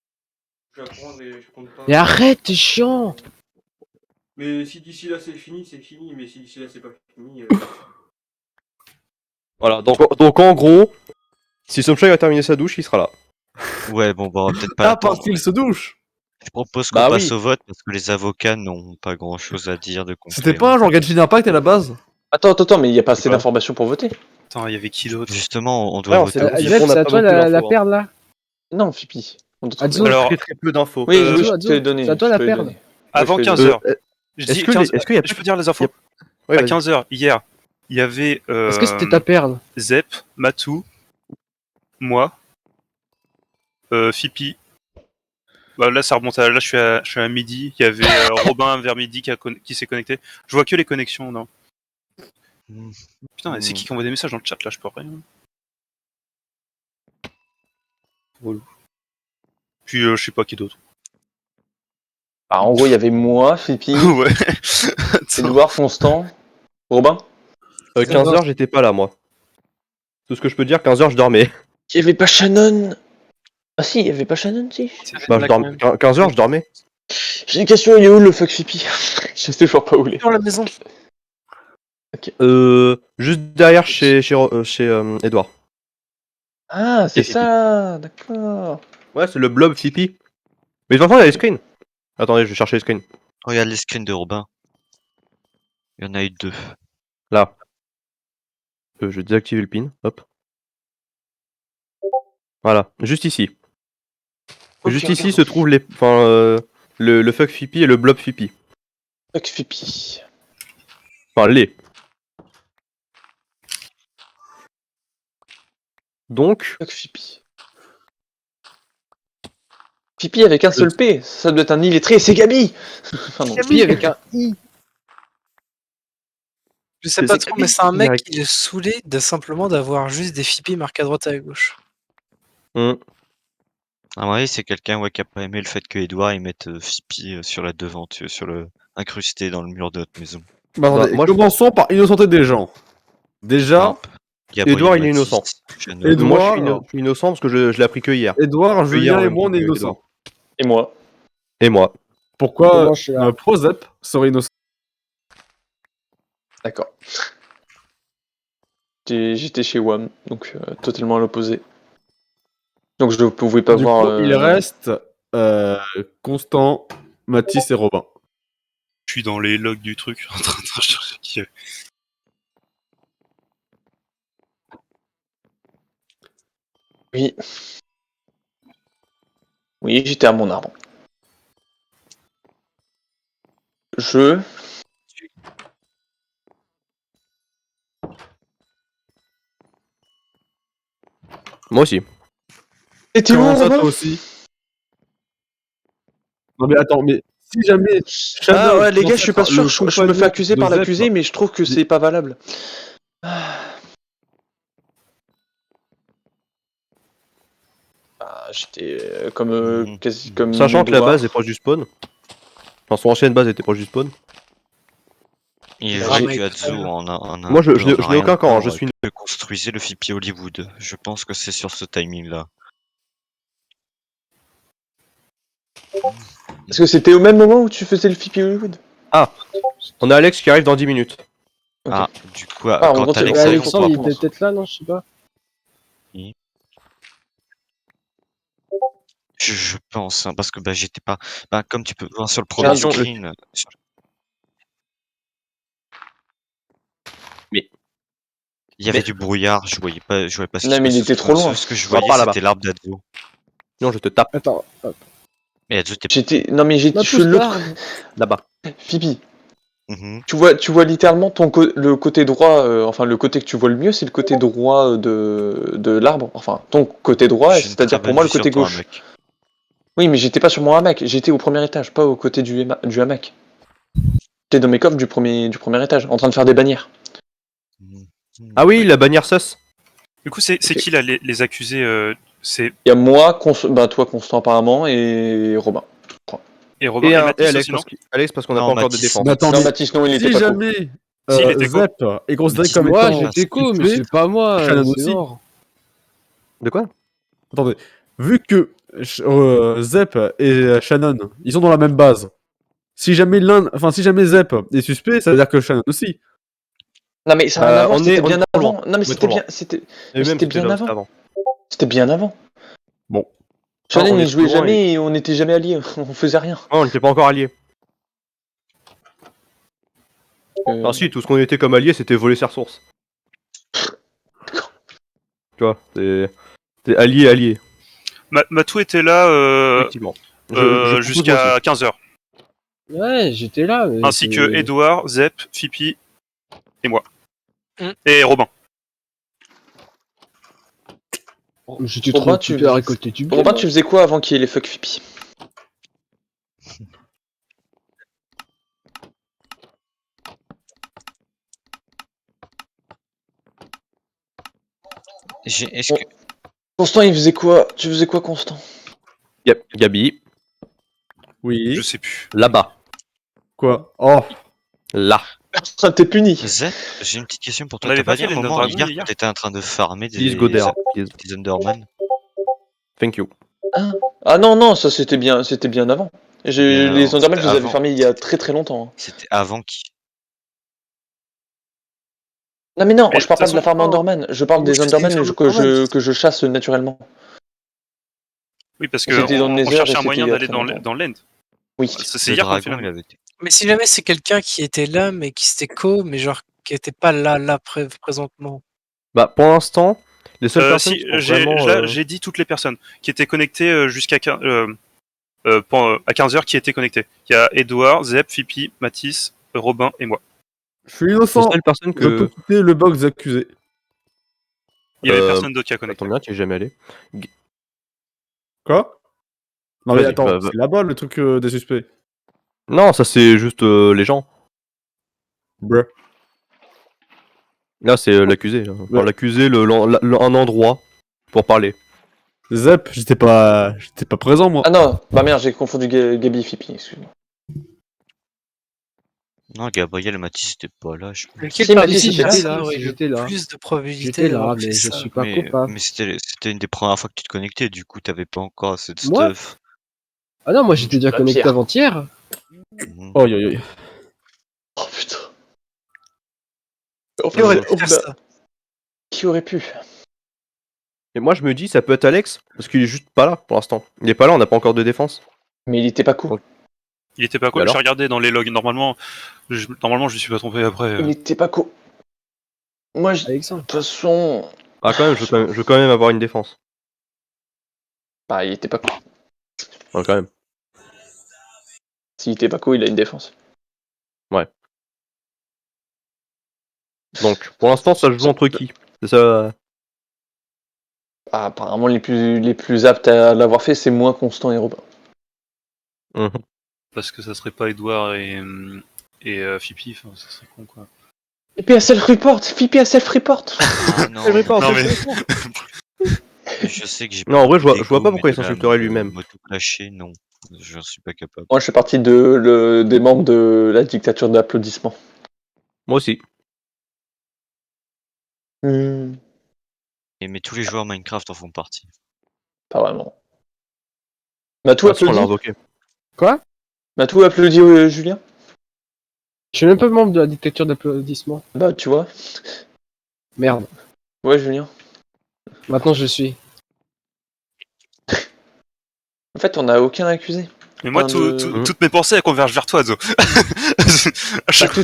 Speaker 4: Je vais apprendre et je compte pas.
Speaker 5: Mais arrête, t'es chiant.
Speaker 4: Mais si d'ici là c'est fini, c'est fini. Mais si d'ici là c'est pas fini.
Speaker 2: Voilà, donc en gros, si Somshai a terminé sa douche, il sera là.
Speaker 6: Ouais, bon, bah, on va peut-être pas
Speaker 4: Ah,
Speaker 6: attendre.
Speaker 4: parce qu'il se douche.
Speaker 6: Je propose qu'on
Speaker 2: Bah
Speaker 6: passe
Speaker 2: oui.
Speaker 6: au vote parce que les avocats n'ont pas grand chose à dire de concret.
Speaker 4: C'était pas un genre Genshin Impact à la base?
Speaker 3: Attends, mais il y a pas assez
Speaker 2: Quoi
Speaker 3: d'informations pour voter.
Speaker 7: Attends, il y avait qui d'autre?
Speaker 6: Justement, on doit
Speaker 2: Ouais, on
Speaker 6: voter.
Speaker 2: sait-
Speaker 6: aussi.
Speaker 2: on
Speaker 5: Zep,
Speaker 2: a
Speaker 5: c'est à
Speaker 2: pas
Speaker 5: toi
Speaker 2: beaucoup
Speaker 5: la
Speaker 2: d'infos, hein.
Speaker 5: perle là.
Speaker 3: Non, Fipi. On doit trouver-
Speaker 5: Adzo.
Speaker 7: Alors,
Speaker 2: Très très peu d'infos.
Speaker 3: Oui,
Speaker 7: Euh,
Speaker 3: oui, je
Speaker 5: Adzo,
Speaker 3: te l'ai donné.
Speaker 5: c'est à toi
Speaker 3: je
Speaker 5: la
Speaker 3: te l'ai
Speaker 5: perle.
Speaker 3: donné.
Speaker 7: Avant
Speaker 3: je fais
Speaker 7: 15h.
Speaker 2: Est-ce qu'il y a
Speaker 7: Je peux dire les infos?
Speaker 2: Ouais,
Speaker 7: À
Speaker 2: vas-y.
Speaker 7: 15h, hier, il y avait
Speaker 5: Est-ce que c'était ta perle?
Speaker 7: Zep, Matou, moi, Fipi. Bah, là, ça remonte à. Là, je suis à midi. Il y avait Robin vers midi qui s'est connecté. Je vois que les connexions, non.
Speaker 6: Hmm.
Speaker 7: Putain, c'est qui envoie des messages dans le chat là? Je peux rien. Relou. Puis, je sais pas qui d'autre.
Speaker 3: Ah, en gros, il y avait moi, Fipi,
Speaker 7: Ouais. Attends.
Speaker 3: Edouard, Constant, Robin.
Speaker 2: 15h, j'étais pas là, moi. Tout ce que je peux dire, 15h, je dormais.
Speaker 3: Il y avait pas Shannon. Ah si, il y avait pas Shannon, si.
Speaker 2: Bah, je dormais. 15h, je dormais.
Speaker 3: J'ai une question, il est où le fuck Fipi? Je sais toujours pas où il est.
Speaker 1: Dans la maison.
Speaker 2: Juste derrière chez Edouard.
Speaker 3: Ah, c'est
Speaker 2: Et Fipi.
Speaker 3: ça, d'accord.
Speaker 2: Ouais, c'est le blob Fipi. Mais de toute façon, il y a les screens. Attendez, je vais chercher les screens.
Speaker 6: Regarde les screens de Robin. Il y en a eu 2.
Speaker 2: Là. Je vais désactiver le pin. Hop. Voilà, juste ici.
Speaker 3: Ok,
Speaker 2: Juste ici
Speaker 3: regarde.
Speaker 2: se trouvent les. Enfin, le fuck Fipi et le blob Fipi.
Speaker 3: Fuck Fipi.
Speaker 2: Enfin, les. Donc,
Speaker 3: Fuck Fipi. Fipi avec un seul P, ça doit être un illettré, c'est Gabi. Enfin, non.
Speaker 5: Puis avec un i.
Speaker 1: Je sais
Speaker 2: C'est-
Speaker 1: pas
Speaker 2: c'est
Speaker 1: trop,
Speaker 2: Gabi
Speaker 1: mais c'est un
Speaker 2: qui
Speaker 1: mec
Speaker 2: arrive.
Speaker 1: qui est saoulé de simplement d'avoir juste des Fipi marqués à droite et à gauche.
Speaker 6: À mon avis, c'est quelqu'un ouais, qui a pas aimé le fait que Edouard il mette Fipi sur la devanture, incrusté dans le mur de notre maison.
Speaker 4: Bah, attendez,
Speaker 2: moi, je-
Speaker 4: commençons par innocenter des gens. Déjà,
Speaker 6: Gabriel
Speaker 2: Edouard, il est
Speaker 6: Baptiste,
Speaker 2: innocent.
Speaker 6: Jeannot.
Speaker 4: Edouard,
Speaker 2: moi je suis innocent parce que je l'ai appris que hier.
Speaker 4: Edouard,
Speaker 2: Que hier,
Speaker 4: Julien et
Speaker 2: on
Speaker 4: moi on est
Speaker 2: dit que
Speaker 4: innocents.
Speaker 3: Et moi.
Speaker 2: Et moi.
Speaker 4: Pourquoi
Speaker 5: Comment je suis là
Speaker 4: Prozep serait innocent?
Speaker 3: D'accord. J'étais chez WAM, donc totalement à l'opposé. Donc je ne pouvais pas
Speaker 4: Du
Speaker 3: voir.
Speaker 4: coup, il reste Constant, Mathis et Robin.
Speaker 7: Je suis dans les logs du truc, en train de chercher qui est.
Speaker 3: Oui. Oui, j'étais à mon arbre. Je.
Speaker 2: Moi aussi.
Speaker 3: C'était où,
Speaker 4: Comment ça,
Speaker 3: Robin
Speaker 4: toi aussi? Non mais attends, mais si jamais...
Speaker 3: Ah ouais, les gars, je suis pas
Speaker 4: le
Speaker 3: sûr, je me
Speaker 4: compagnon
Speaker 3: fais accuser
Speaker 4: de
Speaker 3: par
Speaker 4: Zep,
Speaker 3: l'accusé, mais je trouve que c'est pas valable. Ah, j'étais comme, quasi comme.
Speaker 2: Sachant que la
Speaker 3: Edouard.
Speaker 2: base est proche du spawn. Enfin, son ancienne base était proche du spawn.
Speaker 6: Il est
Speaker 1: J'ai-
Speaker 6: vrai que Adzo en a
Speaker 2: Moi, je n'ai aucun camp, hein, je suis.
Speaker 6: que construisait le Fipi Hollywood. Je pense que c'est sur ce timing-là.
Speaker 3: Est-ce que c'était au même moment où tu faisais le Fipi Hollywood?
Speaker 2: On a Alex qui arrive dans 10 minutes.
Speaker 3: Ok.
Speaker 6: Ah, du coup,
Speaker 3: Ah, on
Speaker 6: quand
Speaker 3: continue.
Speaker 6: Alex
Speaker 3: Ouais,
Speaker 6: arrive, on
Speaker 5: Alexandre, il
Speaker 6: pourra-
Speaker 5: était peut-être là, non? Je sais pas.
Speaker 6: Je pense, hein, parce que bah, j'étais pas. Bah, comme tu peux voir sur le premier
Speaker 2: Attention,
Speaker 6: screen.
Speaker 2: Mais-
Speaker 6: Il y avait du brouillard, je voyais pas ce qui
Speaker 3: Non,
Speaker 6: se
Speaker 3: mais il
Speaker 6: passait
Speaker 3: était
Speaker 6: sous
Speaker 3: trop
Speaker 6: le
Speaker 3: loin.
Speaker 6: sol. Ce que je
Speaker 2: Va
Speaker 6: voyais,
Speaker 2: par là-bas.
Speaker 6: c'était l'arbre d'Adzo.
Speaker 2: Non, je te tape
Speaker 5: Attends, hop.
Speaker 6: Et Adzo était.
Speaker 3: J'étais. Non, mais j'étais.
Speaker 5: Non,
Speaker 3: Je suis
Speaker 5: tous
Speaker 3: l'autre.
Speaker 5: là.
Speaker 2: là-bas.
Speaker 3: Fipi.
Speaker 6: Mhm.
Speaker 3: Tu vois littéralement le côté droit, enfin le côté que tu vois le mieux, c'est le côté droit de l'arbre. Enfin, ton côté droit,
Speaker 6: J'ai une
Speaker 3: c'est-à-dire
Speaker 6: très
Speaker 3: pour moi le
Speaker 6: bonne vue
Speaker 3: côté
Speaker 6: sur toi,
Speaker 3: gauche.
Speaker 6: mec.
Speaker 3: Oui, mais j'étais pas sur mon hamac, j'étais au premier étage, pas au côté du hamac. J'étais dans mes coffres du premier étage, en train de faire des bannières.
Speaker 6: Mhm.
Speaker 2: Ah oui, la bannière sus.
Speaker 7: Du coup, c'est
Speaker 3: Ok.
Speaker 7: qui là les accusés? C'est
Speaker 3: Il y a moi, toi Constant apparemment, et Robin.
Speaker 7: Et Robin
Speaker 2: Et,
Speaker 7: et
Speaker 2: un-
Speaker 7: Mathis
Speaker 2: et Alex,
Speaker 7: aussi, non
Speaker 2: Alex, parce qu'on n'a
Speaker 6: Non,
Speaker 2: pas encore de
Speaker 6: Mathis.
Speaker 2: défense.
Speaker 4: Mais attendez,
Speaker 3: Non, Mathis, non, il était
Speaker 4: si
Speaker 3: pas
Speaker 4: jamais
Speaker 7: Si, il était co.
Speaker 4: Zep est considéré
Speaker 6: Mais
Speaker 4: comme
Speaker 5: Moi,
Speaker 4: étant
Speaker 5: j'étais co, mais
Speaker 4: suspect,
Speaker 5: c'est pas moi,
Speaker 4: Shannon
Speaker 5: c'est
Speaker 4: aussi.
Speaker 5: mort.
Speaker 2: De quoi?
Speaker 4: Attendez, vu que Zep et Shannon, ils sont dans la même base. Si jamais Zep est suspect, ça veut dire que Shannon aussi.
Speaker 3: Non, mais ça n'a rien à voir,
Speaker 2: on est-
Speaker 3: c'était
Speaker 2: on est
Speaker 3: bien
Speaker 2: trop loin.
Speaker 3: avant. Non, mais
Speaker 2: On est
Speaker 3: c'était
Speaker 2: trop
Speaker 3: bien.
Speaker 2: loin.
Speaker 3: C'était
Speaker 2: Et
Speaker 3: Mais
Speaker 2: même,
Speaker 3: c'était bien
Speaker 2: là,
Speaker 3: avant.
Speaker 2: avant.
Speaker 3: c'était bien avant.
Speaker 4: Bon.
Speaker 3: Shannon,
Speaker 2: on est
Speaker 3: il jouait
Speaker 2: trop loin,
Speaker 3: jamais et on n'était jamais alliés. On faisait rien.
Speaker 2: Ouais, on n'était pas encore alliés.
Speaker 3: Euh,
Speaker 2: Ah si, tout ce qu'on était comme alliés, c'était voler ses ressources. Tu vois, c'est allié.
Speaker 7: Matou était là
Speaker 2: Effectivement. Je propose moi
Speaker 7: jusqu'à
Speaker 2: aussi.
Speaker 7: 15h.
Speaker 5: Ouais, j'étais là. Mais
Speaker 7: Ainsi
Speaker 5: c'est-
Speaker 7: que Edouard, Zep, Fipi et moi.
Speaker 1: Mm.
Speaker 7: Et Robin.
Speaker 5: J'étais
Speaker 3: Robin,
Speaker 5: trop
Speaker 3: tu-
Speaker 5: occupé à récolter du blé.
Speaker 3: Robin,
Speaker 5: moi.
Speaker 3: tu faisais quoi avant qu'il y ait les fuck Fipi?
Speaker 6: Est-ce que
Speaker 3: Constant, il faisait quoi? Tu faisais quoi, Constant?
Speaker 2: Gabi,
Speaker 4: Oui.
Speaker 7: Je sais plus.
Speaker 2: là-bas.
Speaker 4: Quoi? Oh.
Speaker 2: Là.
Speaker 3: Ah, t'es puni.
Speaker 6: Zep, j'ai une petite question pour
Speaker 7: On
Speaker 6: toi.
Speaker 7: avait
Speaker 6: T'as pas
Speaker 7: pas
Speaker 6: dit
Speaker 7: fait
Speaker 6: à un
Speaker 7: les
Speaker 6: moment
Speaker 7: Dragons
Speaker 6: hier
Speaker 7: hier
Speaker 6: que t'étais en train de farmer
Speaker 2: Please go there, please.
Speaker 6: des Enderman?
Speaker 2: Thank you.
Speaker 3: Ah non, non, ça c'était bien avant.
Speaker 6: Bien,
Speaker 3: Les Endermen, je
Speaker 6: c'était
Speaker 3: les avais
Speaker 6: avant.
Speaker 3: fermés il y a très très longtemps. Hein.
Speaker 6: C'était avant qui?
Speaker 3: Non mais non,
Speaker 7: Mais
Speaker 3: je parle
Speaker 7: de
Speaker 3: pas
Speaker 7: toute
Speaker 3: de la farm Enderman, je parle des
Speaker 1: C'était
Speaker 3: Endermen
Speaker 1: une
Speaker 3: que je chasse naturellement.
Speaker 7: Oui, parce que
Speaker 3: C'était dans le
Speaker 7: on
Speaker 3: Nether
Speaker 7: cherchait
Speaker 3: et
Speaker 7: un moyen
Speaker 3: c'était il y a
Speaker 7: d'aller
Speaker 3: très
Speaker 7: dans
Speaker 3: longtemps.
Speaker 7: dans l'end.
Speaker 3: Oui.
Speaker 7: C'est
Speaker 6: Le
Speaker 7: hier qu'on a fait
Speaker 6: dragon, il
Speaker 7: la...
Speaker 6: avait été.
Speaker 1: Mais si jamais c'est quelqu'un qui était là, mais qui s'était co, mais genre qui était pas là présentement.
Speaker 2: Bah, pour l'instant, les seules personnes
Speaker 7: Si,
Speaker 2: qui sont vraiment...
Speaker 7: j'ai dit toutes les personnes qui étaient connectées jusqu'à à 15h qui étaient connectées. Il y a Edouard, Zep, Fipi, Mathis, Robin et moi.
Speaker 4: Je suis
Speaker 2: les
Speaker 4: innocent.
Speaker 2: seules personnes
Speaker 4: Je peux
Speaker 2: que...
Speaker 4: quitter le box accusé.
Speaker 7: Il y avait
Speaker 2: Euh,
Speaker 7: personne d'autre qui a connecté.
Speaker 2: Attends bien, tu es jamais allé.
Speaker 4: Quoi? Non mais
Speaker 2: Vas-y,
Speaker 4: attends,
Speaker 2: bah,
Speaker 4: c'est là-bas le truc des suspects.
Speaker 2: Non, ça c'est juste les gens.
Speaker 4: Bruh.
Speaker 2: Là, c'est l'accusé. Enfin,
Speaker 4: Ouais.
Speaker 2: l'accusé, un endroit pour parler.
Speaker 4: Zep, j'étais pas présent moi.
Speaker 3: Ah non, bah merde, j'ai confondu Gabi et Fipi, excuse-moi.
Speaker 6: Non, Gabriel et Mathis c'était pas là, je pense.
Speaker 1: Lequel
Speaker 3: Si,
Speaker 1: parmi
Speaker 3: Mathis,
Speaker 1: ces
Speaker 3: j'étais
Speaker 1: personnes
Speaker 5: là,
Speaker 1: aurait
Speaker 5: si,
Speaker 1: le
Speaker 5: j'étais là.
Speaker 1: plus de probabilité
Speaker 5: J'étais là,
Speaker 1: d'avoir
Speaker 5: mais
Speaker 1: fait
Speaker 5: je
Speaker 1: ça
Speaker 5: suis pas
Speaker 6: Mais,
Speaker 5: coupable.
Speaker 6: mais c'était une des premières fois que tu te connectais, du coup t'avais pas encore assez de
Speaker 5: Moi
Speaker 6: stuff.
Speaker 5: Ah non, moi j'étais déjà
Speaker 3: La
Speaker 5: connecté
Speaker 3: pierre.
Speaker 5: avant-hier.
Speaker 6: Mhm.
Speaker 4: Oh yo yo.
Speaker 3: Oh putain.
Speaker 1: Qui aurait pu faire ça?
Speaker 3: Qui aurait pu?
Speaker 2: Et moi, je me dis, ça peut être Alex, parce qu'il est juste pas là pour l'instant. Il est pas là, on n'a pas encore de défense.
Speaker 3: Mais il était pas cool.
Speaker 7: Il était pas
Speaker 2: Et
Speaker 7: quoi.
Speaker 2: alors
Speaker 7: J'ai regardé dans les logs. Normalement, je me suis pas trompé après.
Speaker 3: Il était pas cool. Moi, de
Speaker 5: Alexandre.
Speaker 3: toute façon...
Speaker 2: Ah, quand même, je veux quand même avoir une défense.
Speaker 3: Bah, il était pas cool.
Speaker 2: Ouais, quand même.
Speaker 3: S'il était pas cool, il a une défense.
Speaker 2: Donc, pour l'instant, ça se joue entre qui? C'est ça.
Speaker 3: Ah, apparemment, les plus aptes à l'avoir fait, c'est moi, Constant et Robin.
Speaker 7: Parce que ça serait pas Edouard et Fipi. Enfin, ça serait con quoi.
Speaker 3: Fipi a self-report. Fipi a self-report.
Speaker 6: Ah non,
Speaker 7: Non, mais-
Speaker 6: je sais que j'ai
Speaker 2: Non, en vrai, je vois
Speaker 6: Lego,
Speaker 2: pas pourquoi
Speaker 6: mais
Speaker 2: il s'insulterait
Speaker 6: de là,
Speaker 2: lui-même.
Speaker 6: me tout clasher, non. J'en suis pas capable.
Speaker 3: Moi, je fais partie des membres de la dictature d'applaudissements.
Speaker 2: Moi aussi.
Speaker 6: Mais tous les joueurs Minecraft en font partie.
Speaker 3: Pas vraiment. Matou
Speaker 2: De toute façon, on l'a
Speaker 3: applaudit.
Speaker 2: invoqué.
Speaker 5: Quoi?
Speaker 3: Matou applaudit Julien.
Speaker 5: Je suis même pas membre de la dictature d'applaudissements.
Speaker 3: Bah, tu vois.
Speaker 5: Merde.
Speaker 3: Ouais, Julien.
Speaker 5: Maintenant je suis.
Speaker 3: En fait, on n'a aucun accusé.
Speaker 7: Mais moi,
Speaker 3: Enfin,
Speaker 7: toutes mes pensées elles convergent vers toi, Zo. À chaque fois.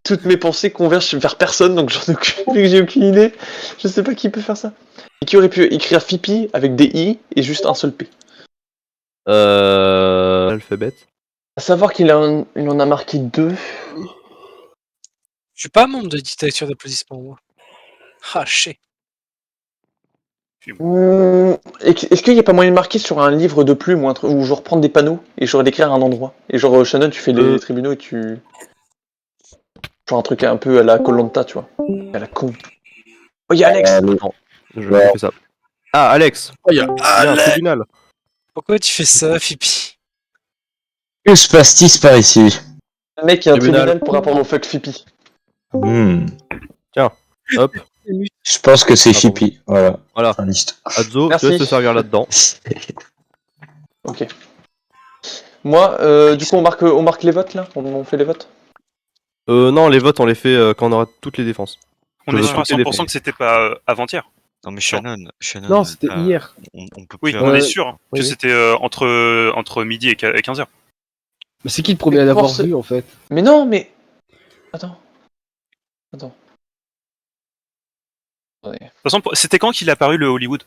Speaker 3: Toutes mes pensées convergent vers personne, donc j'en ai aucune, vu que j'ai aucune idée. Je sais pas qui peut faire ça. Et qui aurait pu écrire Fipi avec des I et juste un seul P.
Speaker 2: Alphabet.
Speaker 3: À savoir qu'il en a marqué 2.
Speaker 1: Je suis pas membre de dictature d'applaudissements, moi. Ah, chier.
Speaker 3: Est-ce qu'il n'y a pas moyen de marquer sur un livre de plume ou un truc où genre prendre des panneaux et genre d'écrire un endroit? Et genre Shannon, tu fais les tribunaux et tu. Genre un truc un peu à la Koh-Lanta, tu vois. À la con. Oh, il y a Alex!
Speaker 2: Non, je fais ça. Ah, Alex.
Speaker 4: Oh, y a
Speaker 2: Il y a un tribunal.
Speaker 1: Pourquoi tu fais ça, Fipi?
Speaker 8: Que se passe-t-il par ici?
Speaker 3: Un mec qui a un
Speaker 2: Tribunal.
Speaker 3: tribunal pour rapport au fuck Fipi.
Speaker 2: Hop,
Speaker 8: Je pense que c'est
Speaker 2: Ah bon.
Speaker 8: Fipi. Voilà.
Speaker 2: voilà.
Speaker 8: Fin liste.
Speaker 2: Adzo,
Speaker 3: Merci.
Speaker 2: je laisse te servir là-dedans.
Speaker 3: Ok. Moi, du coup, on marque les votes là. On fait les votes.
Speaker 2: Non, les votes, on les fait quand on aura toutes les défenses.
Speaker 7: On
Speaker 2: Je
Speaker 7: est
Speaker 2: veux
Speaker 7: sûr à
Speaker 2: toutes les
Speaker 7: 100%
Speaker 2: défenses.
Speaker 7: que c'était pas avant-hier.
Speaker 6: Non mais
Speaker 7: Sûr.
Speaker 6: Shannon.
Speaker 5: Non, c'était hier.
Speaker 6: On peut
Speaker 7: Oui,
Speaker 6: plus
Speaker 7: on
Speaker 5: Ouais.
Speaker 7: est sûr hein,
Speaker 5: Oui,
Speaker 7: que
Speaker 5: oui.
Speaker 7: c'était entre midi et 15h.
Speaker 5: Mais c'est qui le premier à l'avoir
Speaker 3: Force-
Speaker 5: vu en fait?
Speaker 3: Mais non, mais. Attends.
Speaker 7: De toute façon, c'était quand qu'il est apparu le Hollywood?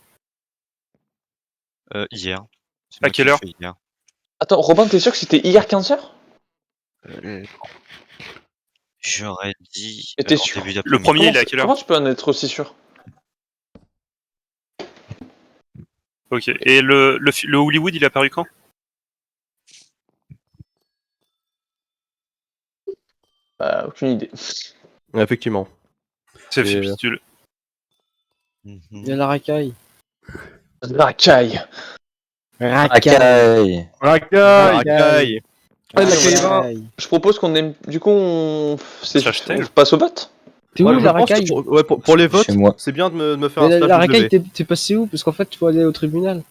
Speaker 6: Hier. C'est
Speaker 7: À
Speaker 6: moi qui
Speaker 7: quelle
Speaker 6: l'ai
Speaker 7: heure
Speaker 6: fait hier.
Speaker 3: Attends, Robin, t'es sûr que c'était hier 15h?
Speaker 6: J'aurais dit
Speaker 3: Et t'es
Speaker 6: en
Speaker 3: sûr?
Speaker 6: début
Speaker 7: Le
Speaker 6: d'après-midi.
Speaker 7: premier, il est à quelle heure?
Speaker 3: Comment tu peux en être aussi sûr?
Speaker 7: Ok. Et le Hollywood, il est apparu quand?
Speaker 3: Bah, aucune idée.
Speaker 2: Ouais, effectivement.
Speaker 7: C'est
Speaker 2: Et-
Speaker 7: fibule.
Speaker 6: Mhm.
Speaker 5: Il y a la racaille.
Speaker 3: Racaille.
Speaker 8: Racaille.
Speaker 2: Racaille.
Speaker 4: Ah, la
Speaker 3: Ouais,
Speaker 4: caïra.
Speaker 3: Je propose qu'on aime. Du coup, on
Speaker 7: Châtel.
Speaker 3: passe au vote?
Speaker 5: T'es où
Speaker 2: Ouais, je
Speaker 5: la
Speaker 2: pense que
Speaker 5: racaille?
Speaker 2: pour les votes,
Speaker 8: Chez moi.
Speaker 2: c'est bien de me faire
Speaker 5: Mais
Speaker 2: un stage
Speaker 5: la racaille,
Speaker 2: W.
Speaker 5: t'es passé où? Parce qu'en fait, tu vas aller au tribunal.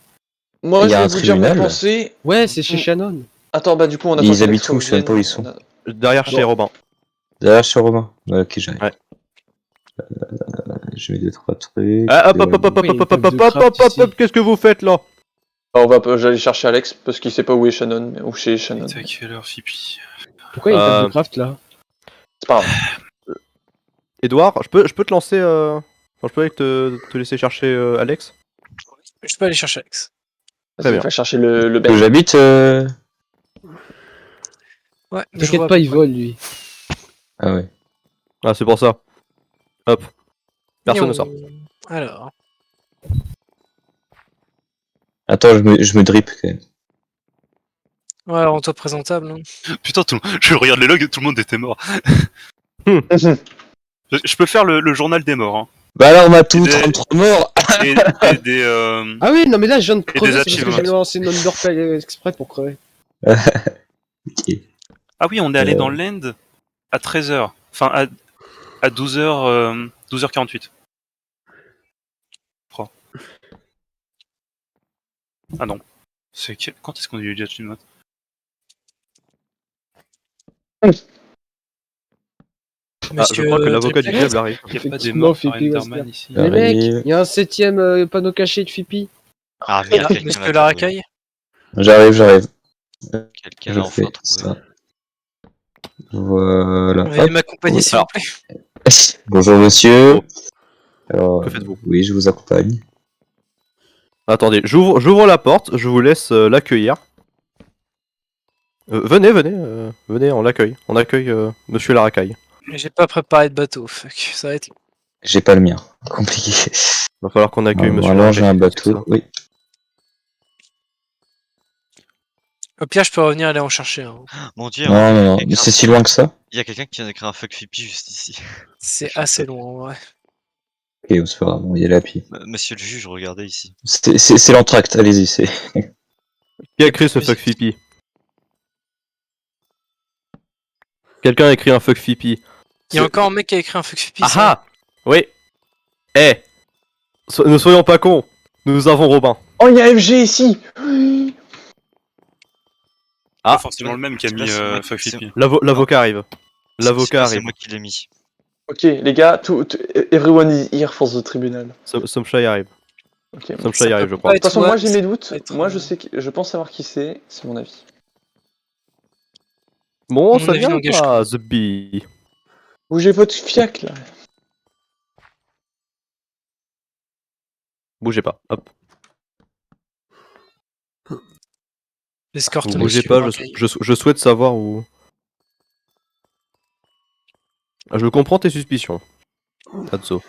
Speaker 3: Moi,
Speaker 8: Il y
Speaker 3: je
Speaker 8: a
Speaker 3: vais
Speaker 8: un
Speaker 3: vous dire
Speaker 8: tribunal.
Speaker 3: mes pensées.
Speaker 5: Ouais, c'est chez
Speaker 3: Mm.
Speaker 5: Shannon.
Speaker 3: Attends, bah, du coup, on attend.
Speaker 8: Ils
Speaker 3: qu'Alex
Speaker 8: habitent où? Je sais même pas où ils
Speaker 3: revienne.
Speaker 8: sont.
Speaker 2: Derrière chez
Speaker 3: Bon.
Speaker 2: Robin.
Speaker 8: Derrière sur Romain. Ouais, ok, j'arrive.
Speaker 2: Ouais.
Speaker 8: Je mets 2-3 trucs.
Speaker 2: Ah, hop, hop, hop, hop,
Speaker 5: Oui,
Speaker 2: hop, hop,
Speaker 5: il y a
Speaker 2: hop,
Speaker 5: de
Speaker 2: hop,
Speaker 5: craft
Speaker 2: hop, hop,
Speaker 5: ici.
Speaker 2: hop, qu'est-ce que vous faites là?
Speaker 3: J'allais chercher Alex parce qu'il sait pas où est Shannon, ou chez Shannon.
Speaker 7: C'est à quelle heure, Fipi?
Speaker 5: Pourquoi il y a une table
Speaker 2: Euh,
Speaker 5: de craft là?
Speaker 3: C'est pas grave.
Speaker 2: Edouard, je peux te lancer. Enfin, je peux te laisser chercher Alex?
Speaker 1: Je peux aller chercher Alex.
Speaker 2: Très
Speaker 3: Vas-y,
Speaker 2: bien.
Speaker 3: va chercher le
Speaker 8: Que
Speaker 3: Ben.
Speaker 8: j'habite.
Speaker 1: Ouais, je
Speaker 5: T'inquiète
Speaker 1: vois
Speaker 5: pas,
Speaker 1: à
Speaker 5: il
Speaker 1: peu
Speaker 5: vole lui.
Speaker 8: Ah ouais.
Speaker 2: Ah, c'est pour ça. Hop.
Speaker 1: près.
Speaker 2: Personne ne sort.
Speaker 1: Alors,
Speaker 8: Attends, je me drip quand même.
Speaker 1: ouais, rends-toi présentable. Hein.
Speaker 7: Putain, je regarde les logs, tout le monde était mort. Je peux faire le journal des morts. Hein.
Speaker 8: Bah alors, on a tout,
Speaker 7: Et des-
Speaker 8: 33 morts.
Speaker 7: Et des.
Speaker 5: Ah oui, non mais là je viens de
Speaker 7: des
Speaker 5: crever, c'est parce que
Speaker 7: achievements.
Speaker 5: j'ai lancé une underplay exprès pour crever.
Speaker 8: Ok.
Speaker 7: Ah oui, on est allé dans l'end à 13h. Enfin, à 12h, 12h48. Crois. Ah non. Quand est-ce qu'on a eu les achievements?
Speaker 2: Ah, je crois que l'avocat du diable arrive.
Speaker 7: Il n'y a pas des
Speaker 5: Effectivement,
Speaker 7: morts par
Speaker 5: Fipi va se
Speaker 7: Enderman
Speaker 5: faire.
Speaker 7: ici.
Speaker 5: Les mecs,
Speaker 8: J'arrive.
Speaker 5: il y a un 7ème panneau caché de Fipi.
Speaker 6: Ah merde,
Speaker 1: Ah,
Speaker 6: quelqu'un
Speaker 1: monsieur
Speaker 6: l'a
Speaker 1: la
Speaker 6: trouvé.
Speaker 1: racaille.
Speaker 8: J'arrive.
Speaker 6: Quelqu'un
Speaker 8: Je
Speaker 6: l'a enfin
Speaker 8: fais
Speaker 6: trouvé.
Speaker 8: ça. Voilà.
Speaker 1: Veuillez
Speaker 8: Hop.
Speaker 1: m'accompagner, s'il vous
Speaker 2: Alors.
Speaker 1: plaît.
Speaker 8: Bonjour monsieur.
Speaker 2: Oh.
Speaker 8: Alors,
Speaker 2: Que faites-vous?
Speaker 8: oui, je vous accompagne.
Speaker 2: Attendez, j'ouvre la porte, je vous laisse l'accueillir. Venez, venez, on l'accueille. On accueille monsieur la racaille.
Speaker 1: Mais j'ai pas préparé de bateau, fuck. Ça va être long.
Speaker 8: J'ai pas le mien. Compliqué.
Speaker 2: Va falloir qu'on accueille monsieur la
Speaker 8: Normalement,
Speaker 2: racaille.
Speaker 8: j'ai un
Speaker 2: qu'est-ce que c'est que
Speaker 8: bateau. Oui.
Speaker 1: Au pire, je peux revenir aller en chercher un.
Speaker 6: Mon dieu,
Speaker 8: Non, non, non.
Speaker 6: quelqu'un-
Speaker 8: C'est si loin que ça.
Speaker 6: il y a quelqu'un qui vient d'écrire un fuck Fipi juste ici.
Speaker 1: C'est assez loin, en vrai.
Speaker 8: Ok, c'est pas grave. On va y aller à pied.
Speaker 6: Monsieur le juge, regardez ici.
Speaker 8: C'est l'entracte. Allez-y. C'est.
Speaker 2: Qui a écrit ce fuck Fipi? Quelqu'un a écrit un fuck Fipi.
Speaker 1: Il y a encore un mec qui a écrit un fuck Fipi.
Speaker 2: Ah ah! Oui! Eh! Ne soyons pas cons! Nous avons Robin.
Speaker 3: Oh, il y a FG ici!
Speaker 2: Ah.
Speaker 7: Pas forcément le même qui a mis
Speaker 6: C'est moi-
Speaker 7: Fuck
Speaker 6: c'est-
Speaker 7: Fipi.
Speaker 2: L'avocat arrive. L'avocat
Speaker 6: C'est
Speaker 2: arrive.
Speaker 6: moi qui l'ai mis.
Speaker 3: Ok, les gars, everyone is here for the tribunal.
Speaker 2: Somchai arrive.
Speaker 3: Ok. De
Speaker 2: Somchai arrive, je crois.
Speaker 3: toute façon,
Speaker 1: Ouais,
Speaker 3: moi j'ai
Speaker 1: ça
Speaker 3: mes
Speaker 1: peut
Speaker 3: doutes.
Speaker 1: être,
Speaker 3: Moi je pense savoir qui c'est mon avis.
Speaker 2: Bon,
Speaker 1: Mon
Speaker 2: ça
Speaker 1: avis
Speaker 2: vient
Speaker 1: n'engage
Speaker 2: pas, The Bee.
Speaker 3: Bougez votre fiac là.
Speaker 2: Bougez pas, hop.
Speaker 1: L'escorte,
Speaker 2: Vous bougez
Speaker 1: monsieur
Speaker 2: pas,
Speaker 1: Racaille.
Speaker 2: je souhaite savoir où... Je comprends tes suspicions, Atzo.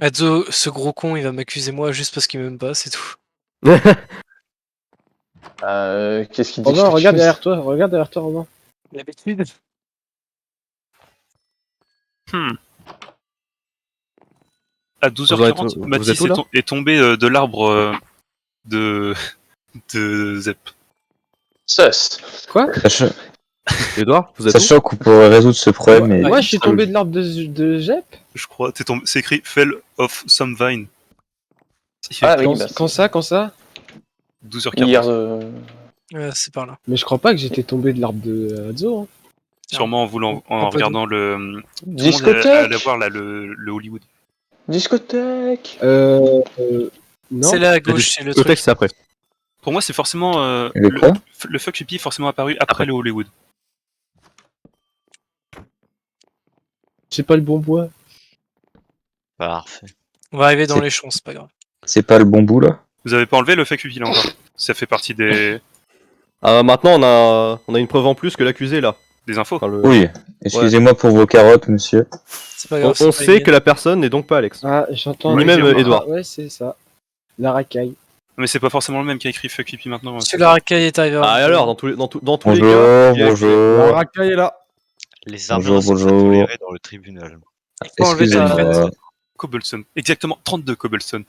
Speaker 1: Adzo, ce gros con, il va m'accuser moi juste parce qu'il m'aime pas, c'est tout.
Speaker 3: Qu'est-ce qu'il dit?
Speaker 5: Romain, regarde derrière toi, Romain.
Speaker 1: L'habitude.
Speaker 7: À
Speaker 2: Vous
Speaker 7: 12h40,
Speaker 2: êtes où,
Speaker 7: Mathis
Speaker 2: là
Speaker 7: est tombé de l'arbre de Zep.
Speaker 3: Sus.
Speaker 5: Quoi?
Speaker 2: Edouard, vous êtes où?
Speaker 8: Sachant qu'on pourrait résoudre ce problème, mais
Speaker 5: Moi, je suis tombé de l'arbre de Jep.
Speaker 7: Je crois, c'est écrit Fell of some vine.
Speaker 3: Ah oui,
Speaker 5: Quand,
Speaker 3: bah,
Speaker 5: quand ça
Speaker 7: 12h40.
Speaker 3: hier,
Speaker 1: C'est par là.
Speaker 5: Mais je crois pas que j'étais tombé de l'arbre de Hadzo. Hein.
Speaker 7: Sûrement en voulant, en
Speaker 1: pas
Speaker 7: regardant le. Tout le monde
Speaker 3: discothèque.
Speaker 7: allait voir là le Hollywood.
Speaker 3: Discothèque.
Speaker 5: Non.
Speaker 1: C'est là à gauche, c'est le
Speaker 2: Le
Speaker 1: truc.
Speaker 2: texte c'est après.
Speaker 7: Pour moi, c'est forcément
Speaker 8: Le quoi
Speaker 7: le fuck pipi est forcément apparu après le Hollywood.
Speaker 5: J'ai pas le bon bois.
Speaker 6: Parfait.
Speaker 1: On va arriver dans
Speaker 8: C'est-
Speaker 1: les champs, c'est pas grave.
Speaker 8: C'est pas le bon bout là
Speaker 7: Vous avez pas enlevé le fuck pipi là encore. Ça fait partie des
Speaker 2: Maintenant on a une preuve en plus que l'accusé là.
Speaker 7: infos.
Speaker 2: Enfin, le-
Speaker 8: Oui. Excusez-moi pour vos carottes, monsieur.
Speaker 1: C'est pas
Speaker 2: On,
Speaker 1: grave. c'est
Speaker 2: on
Speaker 1: pas
Speaker 2: sait
Speaker 1: grave.
Speaker 2: que la personne n'est donc pas Alex.
Speaker 5: Ah, j'entends.
Speaker 2: Ni même Edouard.
Speaker 5: Ah, ouais, c'est ça. La racaille.
Speaker 7: Mais c'est pas forcément le même qui a écrit fuck pipi maintenant.
Speaker 1: Monsieur la racaille est arrivé.
Speaker 2: Ah et alors, dans tous les cas.
Speaker 8: Bonjour,
Speaker 2: il y a-
Speaker 4: La
Speaker 8: bonjour.
Speaker 4: racaille est là.
Speaker 6: Les armes
Speaker 8: Bonjour,
Speaker 6: sont
Speaker 8: bonjour.
Speaker 6: tolérées dans le tribunal.
Speaker 1: Faut enlever ta
Speaker 8: Excusez-moi.
Speaker 7: Cobblestone. Exactement 32 cobblestone.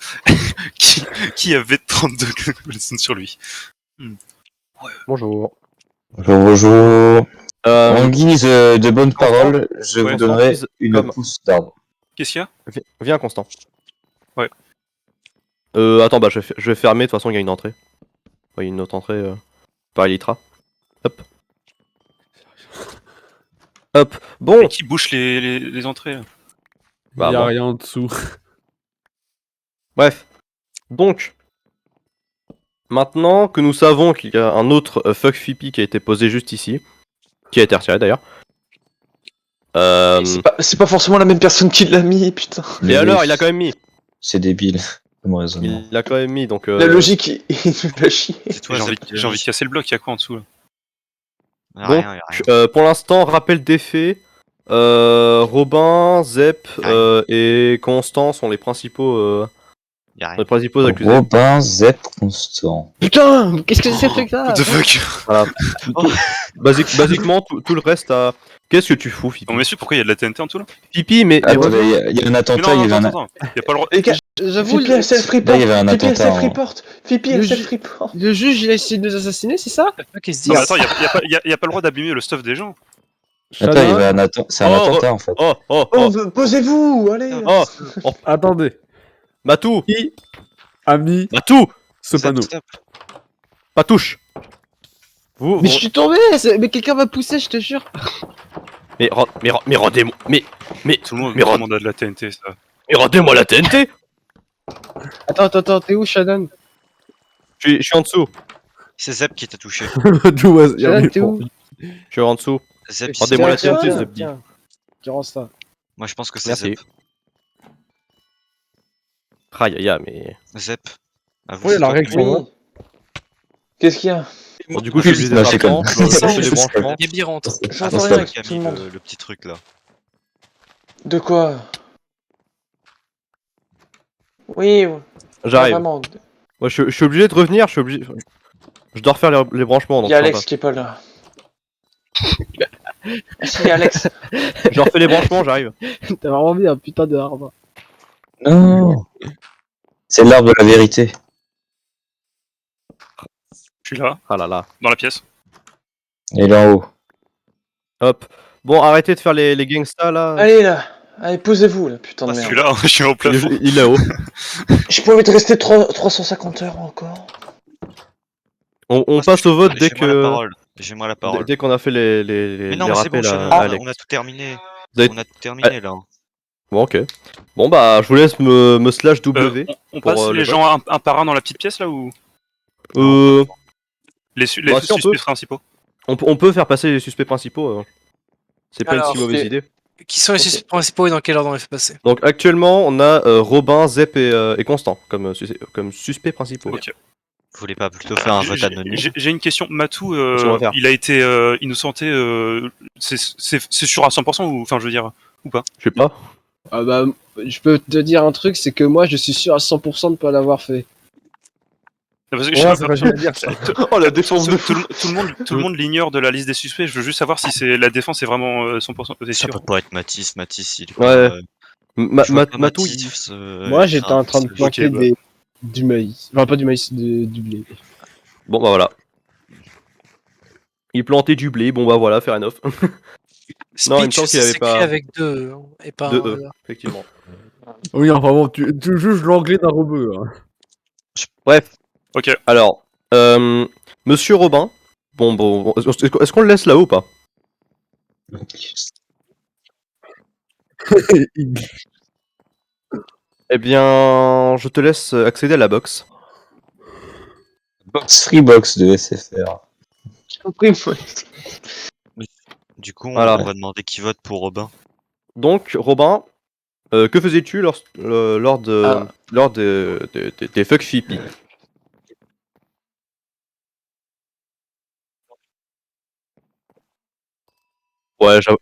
Speaker 7: qui avait 32 cobblestone sur lui.
Speaker 2: Bonjour.
Speaker 8: Bonjour, bonjour. En
Speaker 2: Euh,
Speaker 8: guise de bonnes paroles, je
Speaker 7: Ouais,
Speaker 8: vous donnerai
Speaker 2: Constant,
Speaker 8: une
Speaker 2: comme-
Speaker 8: pousse d'arbre.
Speaker 7: Qu'est-ce qu'il y a?
Speaker 2: viens Constant.
Speaker 7: Ouais.
Speaker 2: Attends, bah je vais fermer, de toute façon il y a une entrée. Ouais, il y a une autre entrée par Elytra. Hop. Hop. Bon,
Speaker 7: Et qui bouche les entrées là?
Speaker 2: Bah,
Speaker 4: Il y a
Speaker 2: moi.
Speaker 4: rien en dessous.
Speaker 2: bref. Donc, maintenant que nous savons qu'il y a un autre fuck Fippy qui a été posé juste ici, qui a été retiré d'ailleurs.
Speaker 3: C'est pas forcément la même personne qui l'a mis, putain.
Speaker 2: Et
Speaker 8: Mais
Speaker 2: alors,
Speaker 8: oui,
Speaker 2: il a quand même mis.
Speaker 8: C'est débile, comme raisonnement.
Speaker 2: Il l'a quand même mis, donc.
Speaker 3: La logique, il nous l'a chier.
Speaker 6: C'est toi,
Speaker 7: J'ai envie,
Speaker 6: Zep,
Speaker 7: j'ai envie de casser le bloc, il y a quoi en dessous là?
Speaker 6: Y a
Speaker 2: Donc,
Speaker 6: rien, y a rien.
Speaker 2: pour l'instant, rappel des faits. Robin, Zep et Constant sont les principaux
Speaker 6: Y a rien.
Speaker 2: accusés.
Speaker 8: Robin, Zep, Constant.
Speaker 5: Putain, qu'est-ce que c'est fait que ça
Speaker 7: What the fuck?
Speaker 2: Voilà. Basiquement, tout le reste a. Qu'est-ce que tu fous, Fipi?
Speaker 7: Non mais pourquoi il y a de la TNT en dessous là?
Speaker 2: Fipi, mais.
Speaker 8: Attendez, il y a un
Speaker 7: Mais
Speaker 8: attentat,
Speaker 7: non,
Speaker 8: il y avait un...
Speaker 7: attends. Y a pas le droit.
Speaker 3: Les gars,
Speaker 5: J'avoue,
Speaker 3: Fipi a self-report.
Speaker 8: Là, il y avait un
Speaker 3: Fipi a
Speaker 8: attentat,
Speaker 3: self-report. Fipi a
Speaker 5: Le
Speaker 3: self-report.
Speaker 5: le juge il a essayé de nous assassiner, c'est ça?
Speaker 1: Qu'est-ce qu'ils
Speaker 7: Non mais
Speaker 1: disent
Speaker 7: attends, y a pas le droit d'abîmer le stuff des gens.
Speaker 8: Attends, il y avait un attentat. C'est un
Speaker 2: Oh,
Speaker 8: attentat en fait.
Speaker 2: Oh, oh,
Speaker 3: Oh,
Speaker 2: oh,
Speaker 3: posez-vous, allez.
Speaker 2: oh,
Speaker 4: Attendez.
Speaker 2: Matou,
Speaker 4: Qui a mis
Speaker 2: Matou,
Speaker 4: ce
Speaker 6: Zep,
Speaker 4: panneau?
Speaker 6: stop.
Speaker 2: pas touche. Vous,
Speaker 5: Mais je suis tombé, mais quelqu'un m'a poussé, je te jure.
Speaker 2: mais rendez-moi, mais
Speaker 7: Tout le monde,
Speaker 2: Mais
Speaker 7: tout le monde a de la TNT ça.
Speaker 2: rendez-moi la TNT.
Speaker 5: Attends, t'es où, Shannon?
Speaker 2: Je suis en dessous.
Speaker 6: C'est Zep qui t'a touché.
Speaker 4: D'où est-ce- il y a
Speaker 5: Shannon,
Speaker 4: mis
Speaker 5: t'es
Speaker 4: pour-
Speaker 5: où?
Speaker 2: Je suis en dessous.
Speaker 6: Zep,
Speaker 2: Rendez-moi la
Speaker 6: c'est Zep.
Speaker 2: TNT,
Speaker 5: Tiens,
Speaker 2: Zep dit.
Speaker 5: tiens. Tu rends ça.
Speaker 6: Moi je pense que c'est
Speaker 2: Merci.
Speaker 6: Zep.
Speaker 2: Aïe aïe aïe, mais.
Speaker 6: Zep. À vous,
Speaker 4: Oui,
Speaker 6: c'est
Speaker 4: la
Speaker 6: toi
Speaker 4: règle
Speaker 6: qui-
Speaker 4: sont-
Speaker 3: Oui. Qu'est-ce qu'il y a?
Speaker 2: Bon, du coup, je suis obligé de
Speaker 8: Non,
Speaker 2: faire
Speaker 8: c'est
Speaker 2: le plan.
Speaker 8: comme-
Speaker 2: Je fais les branchements.
Speaker 1: Gabi rentre.
Speaker 3: J'entends
Speaker 8: c'est
Speaker 3: rien
Speaker 8: pas-
Speaker 3: avec
Speaker 6: qui a
Speaker 3: tout
Speaker 6: mis
Speaker 3: le monde.
Speaker 6: le petit truc là.
Speaker 3: De quoi? Oui,
Speaker 2: J'arrive.
Speaker 3: vraiment.
Speaker 2: Moi, je suis obligé de revenir. Je dois refaire les branchements.
Speaker 3: Il
Speaker 2: Donc
Speaker 3: y a
Speaker 2: ça
Speaker 3: Alex
Speaker 2: va.
Speaker 3: qui est pas là. Ah, si, il y a Alex.
Speaker 2: Je refais les branchements, j'arrive.
Speaker 5: T'as vraiment mis un putain de arbre.
Speaker 8: Non. C'est l'arbre de la vérité.
Speaker 7: Je suis là,
Speaker 2: Ah là là.
Speaker 7: dans la pièce.
Speaker 8: Il est en haut.
Speaker 2: Hop. Bon, arrêtez de faire les gangsta là.
Speaker 3: Allez là. Allez, posez-vous là, putain de
Speaker 7: Je suis
Speaker 3: merde.
Speaker 7: là, je suis au plafond.
Speaker 2: Il est haut.
Speaker 3: Je peux te rester 350 heures encore.
Speaker 2: On passe au vote dès
Speaker 6: Laissez-moi la
Speaker 2: que.
Speaker 6: parole. Laissez-moi la parole.
Speaker 2: Dès qu'on a fait les
Speaker 6: Mais non, mais c'est bon,
Speaker 2: rappels
Speaker 6: Shannon,
Speaker 2: à Alex.
Speaker 6: on a tout terminé.
Speaker 2: Vous avez-
Speaker 6: On a tout terminé là.
Speaker 2: Bon, ok. Bon, bah, je vous laisse me slash W.
Speaker 7: On
Speaker 2: Pour,
Speaker 7: passe
Speaker 2: le
Speaker 7: les
Speaker 2: vote.
Speaker 7: gens un par un dans la petite pièce là ou
Speaker 2: Euh,
Speaker 7: les
Speaker 2: Bah, si, on
Speaker 7: suspects
Speaker 2: peut.
Speaker 7: principaux?
Speaker 2: on peut faire passer les suspects principaux. C'est pas
Speaker 1: Alors,
Speaker 2: une si mauvaise
Speaker 3: c'est-
Speaker 2: idée.
Speaker 1: Qui sont les
Speaker 3: Ok.
Speaker 1: suspects principaux et dans quel ordre on les fait passer?
Speaker 2: Donc, actuellement, on a Robin, Zep et Constant comme suspects principaux.
Speaker 7: Ok.
Speaker 6: Vous voulez pas plutôt faire un vote anonyme?
Speaker 7: J'ai une question. Matou,
Speaker 2: Qu'est-ce qu'on va faire
Speaker 7: il a été innocenté. C'est sûr à 100% ou enfin je veux dire ou pas?
Speaker 2: Je sais pas.
Speaker 5: Ah bah, je peux te dire un truc, c'est que moi, je suis sûr à 100% de pas l'avoir fait.
Speaker 7: Parce que
Speaker 4: Ouais,
Speaker 7: je sais
Speaker 4: c'est
Speaker 7: pas-
Speaker 4: facile à dire ça.
Speaker 3: Oh la défense de
Speaker 7: tout,
Speaker 3: fou.
Speaker 7: tout le monde l'ignore de la liste des suspects. Je veux juste savoir si c'est la défense est vraiment 100%
Speaker 6: Ça
Speaker 7: sûr.
Speaker 6: peut pas être Mathis. Mathis, il est
Speaker 2: Ouais.
Speaker 6: pas,
Speaker 2: Ma-
Speaker 6: je vois
Speaker 2: Ma-
Speaker 6: pas
Speaker 2: Matou,
Speaker 6: Mathis,
Speaker 5: Moi, j'étais en train de
Speaker 6: c'est-
Speaker 5: planter
Speaker 7: ok,
Speaker 5: du maïs. Enfin, pas du maïs, du blé.
Speaker 2: Bon, bah voilà. Il plantait du blé, bon bah voilà, fair enough. Non, il me
Speaker 1: Speech,
Speaker 2: semble qu'il
Speaker 1: ça
Speaker 2: avait
Speaker 1: s'écrit
Speaker 2: pas
Speaker 1: avec 2 et pas
Speaker 2: de
Speaker 1: un
Speaker 2: E,
Speaker 1: E.
Speaker 2: effectivement.
Speaker 4: Oui, enfin bon, tu juges l'anglais d'un rebeu. Hein.
Speaker 2: Bref,
Speaker 7: Ok.
Speaker 2: alors, Monsieur Robin, bon, est-ce qu'on le laisse là-haut ou pas? Eh bien, je te laisse accéder à la box.
Speaker 8: Box Freebox de SFR.
Speaker 3: J'ai compris, moi.
Speaker 6: Du coup,
Speaker 2: Voilà.
Speaker 6: on va demander qui vote pour Robin.
Speaker 2: Donc, Robin, que faisais-tu lors
Speaker 3: Ah.
Speaker 2: des fuck Fipi? Ouais, j'avoue.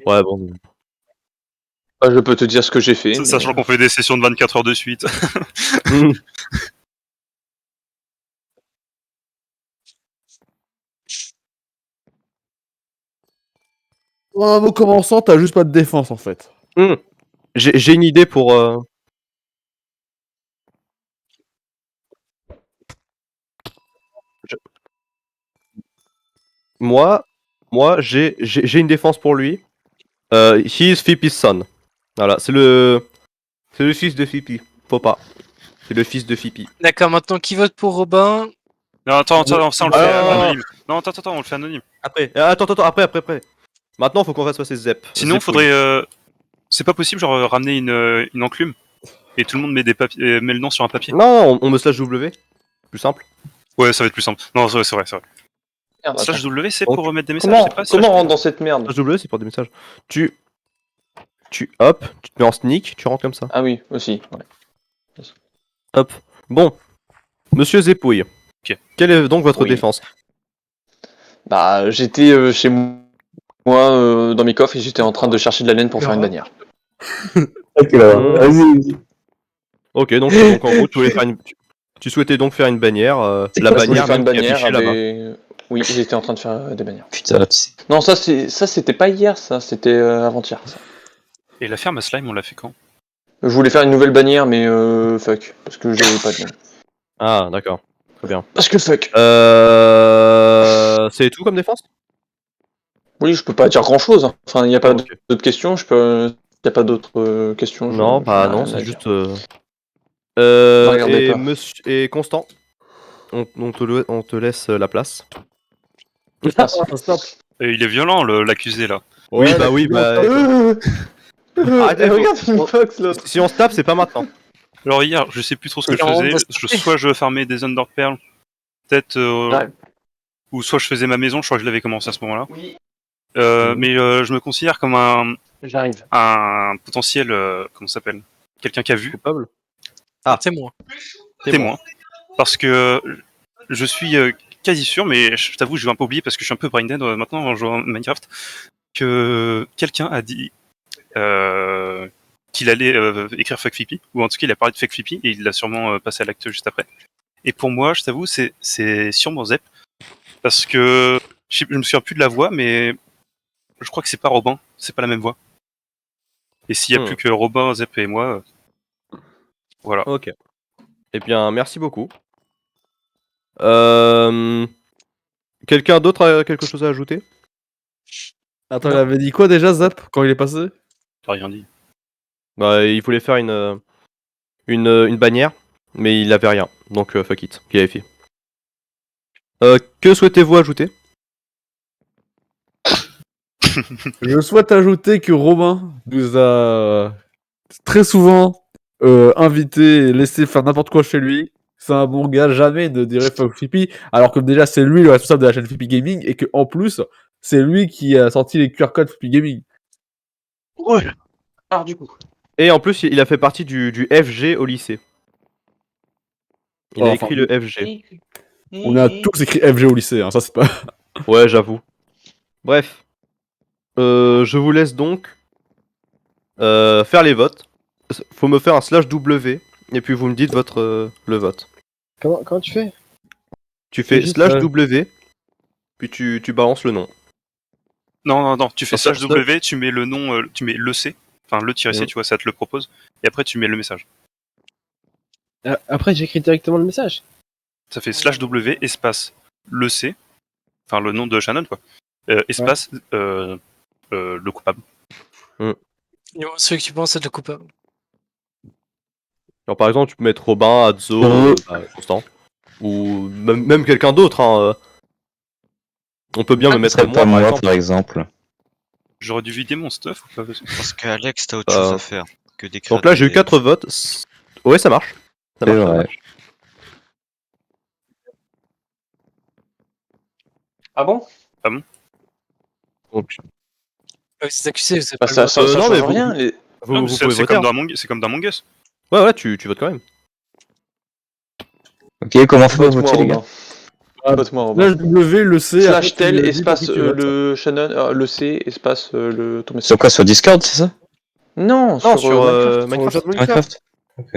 Speaker 2: Ouais, bon.
Speaker 3: Ah, je peux te dire ce que j'ai fait.
Speaker 7: Sachant qu'on fait des sessions de 24 heures de suite.
Speaker 4: En un mot commençant, t'as juste pas de défense en fait.
Speaker 2: J'ai une idée pour. je- Moi, j'ai une défense pour lui. He is Fipi's son. Voilà, c'est le fils de Fipi. Faut pas. C'est le fils de Fipi.
Speaker 1: D'accord, maintenant qui vote pour Robin?
Speaker 7: Non, attends, ça on le fait
Speaker 2: Ah.
Speaker 7: anonyme. Non, attends, on le fait anonyme.
Speaker 2: Après, attends, après. Maintenant, faut qu'on fasse passer Zep.
Speaker 7: Sinon,
Speaker 2: Zep,
Speaker 7: faudrait. C'est pas possible, genre, ramener une enclume et tout le monde met des papiers, met le nom sur un papier.
Speaker 2: Non, on me slash W. Plus simple.
Speaker 7: Ouais, ça va être plus simple. Non, c'est vrai.
Speaker 3: Merde,
Speaker 7: Slash
Speaker 3: attends.
Speaker 7: W, c'est
Speaker 2: Donc,
Speaker 7: pour remettre des messages,
Speaker 3: Comment,
Speaker 7: c'est pas
Speaker 3: comment
Speaker 7: slash
Speaker 3: on rentre dans cette merde?
Speaker 2: Slash W, c'est pour des messages. Tu hop, tu te mets en sneak, tu rentres comme ça.
Speaker 3: Ah oui, aussi. Ouais.
Speaker 2: Hop. Bon, Monsieur Zepouille.
Speaker 7: Ok.
Speaker 2: Quelle est donc votre
Speaker 3: Oui.
Speaker 2: défense?
Speaker 3: Bah, j'étais chez moi dans mes coffres et j'étais en train de chercher de la laine pour faire une bannière.
Speaker 8: Ok, vas-y.
Speaker 2: Ok, donc en gros, tu souhaitais donc faire une bannière. La
Speaker 3: Je voulais
Speaker 2: bannière
Speaker 3: faire une
Speaker 2: même qui est
Speaker 3: bannière
Speaker 2: affichée là-bas.
Speaker 3: avec... Oui, j'étais en train de faire des bannières.
Speaker 8: Putain, tu sais.
Speaker 3: Non, ça c'était pas hier, ça, c'était avant-hier. Ça.
Speaker 7: Et la ferme à slime, on l'a fait quand?
Speaker 3: Je voulais faire une nouvelle bannière, mais fuck, parce que j'avais pas de laine.
Speaker 2: Ah, d'accord. Très bien.
Speaker 3: Parce que fuck.
Speaker 2: C'est tout comme défense?
Speaker 3: Oui, je peux pas dire grand-chose. Hein. Enfin, il n'y a pas
Speaker 2: Ok.
Speaker 3: d'autres questions. Y a pas d'autres questions.
Speaker 2: Non,
Speaker 3: j'ai
Speaker 2: bah
Speaker 3: rien
Speaker 2: non,
Speaker 3: à
Speaker 2: c'est
Speaker 3: dire.
Speaker 2: juste.
Speaker 3: regardez
Speaker 2: Et
Speaker 3: pas.
Speaker 2: Monsieur et Constant, on te laisse la place.
Speaker 3: Merci.
Speaker 4: Stop.
Speaker 7: Et il est violent, l'accusé, là.
Speaker 2: Oui, bah. Arrêtez,
Speaker 3: Regarde une fox l'autre.
Speaker 2: Si on se tape, c'est pas maintenant.
Speaker 7: Alors hier, je sais plus trop ce que je
Speaker 1: Non,
Speaker 7: faisais.
Speaker 1: bah,
Speaker 7: Soit je farmais des Under Pearl, peut-être,
Speaker 3: Ouais.
Speaker 7: ou soit je faisais ma maison, je crois que je l'avais commencé à ce moment-là.
Speaker 3: Oui,
Speaker 7: Mais je me considère comme
Speaker 3: j'arrive.
Speaker 7: un potentiel, comment ça s'appelle? Quelqu'un qui a vu,
Speaker 2: Coupable.
Speaker 1: C'est moi.
Speaker 7: témoin. Parce que je suis quasi sûr, mais je t'avoue, je vais un peu oublier parce que je suis un peu brain dead maintenant en jouant à Minecraft, que quelqu'un a dit qu'il allait écrire Fuck Fippy, ou en tout cas il a parlé de Fuck Fippy et il l'a sûrement passé à l'acte juste après. Et pour moi, je t'avoue, c'est sûrement Zep, parce que je me souviens plus de la voix, mais je crois que c'est pas Robin, c'est pas la même voix. Et s'il y a plus que Robin, Zep et moi, voilà.
Speaker 2: Ok. Eh bien, merci beaucoup. Quelqu'un d'autre a quelque chose à ajouter?
Speaker 4: Attends, il avait dit quoi déjà, Zap, quand il est passé?
Speaker 7: T'as rien dit.
Speaker 2: Bah, il voulait faire une bannière, mais il avait rien. Donc, fuck it. Il avait fait. Que souhaitez-vous ajouter?
Speaker 4: Je souhaite ajouter que Robin nous a très souvent invité et laissé faire n'importe quoi chez lui. C'est un bon gars, jamais ne dirait fuck Fippy, alors que déjà c'est lui le responsable de la chaîne Fippy Gaming et que en plus c'est lui qui a sorti les QR codes Fippy Gaming.
Speaker 3: Ouais. Alors du coup.
Speaker 2: Et en plus, il a fait partie du FG au lycée. Il a
Speaker 4: Enfin,
Speaker 2: écrit le FG.
Speaker 4: on a tous écrit FG au lycée, hein, ça c'est pas.
Speaker 2: Ouais, j'avoue. Bref. Je vous laisse donc faire les votes. Faut me faire un /W et puis vous me dites le vote.
Speaker 5: Comment tu fais?
Speaker 2: Tu fais
Speaker 4: juste,
Speaker 2: /W puis tu balances le nom.
Speaker 7: Non, tu fais
Speaker 2: Ah, ça-
Speaker 7: /W, tu mets le nom, tu mets le C, enfin le -C, tu vois, ça te le propose, et après tu mets le message.
Speaker 5: Après, j'écris directement le message.
Speaker 7: Ça fait /W espace le C, enfin le nom de Shannon, quoi. Espace, le coupable.
Speaker 1: Et celui que tu penses être le coupable.
Speaker 2: Genre, par exemple, tu peux mettre Robin, Adzo, Constant. Ou même quelqu'un d'autre, hein. On peut bien me mettre
Speaker 8: C'est
Speaker 2: moi,
Speaker 8: pas
Speaker 2: par
Speaker 8: moi,
Speaker 2: exemple.
Speaker 8: par exemple.
Speaker 7: J'aurais dû vider mon stuff ou pas?
Speaker 6: Parce que Alex, t'as autre chose à faire que d'écrire.
Speaker 2: Donc là, j'ai eu 4 votes. Ouais, ça marche. Ça
Speaker 8: C'est
Speaker 2: marche, ça
Speaker 8: vrai.
Speaker 2: marche.
Speaker 3: Ah bon?
Speaker 2: Donc,
Speaker 1: C'est accusé, vous avez
Speaker 3: Bah,
Speaker 1: pas le
Speaker 3: ça,
Speaker 1: droit.
Speaker 3: ça, ça
Speaker 2: non, mais
Speaker 3: change rien.
Speaker 2: vous
Speaker 7: Non,
Speaker 2: pouvez
Speaker 7: c'est
Speaker 2: voter.
Speaker 7: comme
Speaker 2: Hein.
Speaker 7: dans Among Us.
Speaker 2: Ouais, tu votes quand même.
Speaker 8: Ok, comment faut
Speaker 3: Vote-moi,
Speaker 8: voter, les gars?
Speaker 3: Robin.
Speaker 4: Ah,
Speaker 3: Vote-moi, Robin.
Speaker 4: Slash W, le C, après,
Speaker 3: Slash
Speaker 4: tu
Speaker 3: tel,
Speaker 4: dis pour
Speaker 3: espace
Speaker 4: qui tu votes.
Speaker 3: le Shannon, le C, espace ton message.
Speaker 8: Sur quoi? Sur Discord, c'est ça?
Speaker 3: Non,
Speaker 2: Non,
Speaker 3: sur
Speaker 2: sur
Speaker 3: Minecraft.
Speaker 2: Minecraft.
Speaker 4: Sur le chat de
Speaker 8: Minecraft? Ok.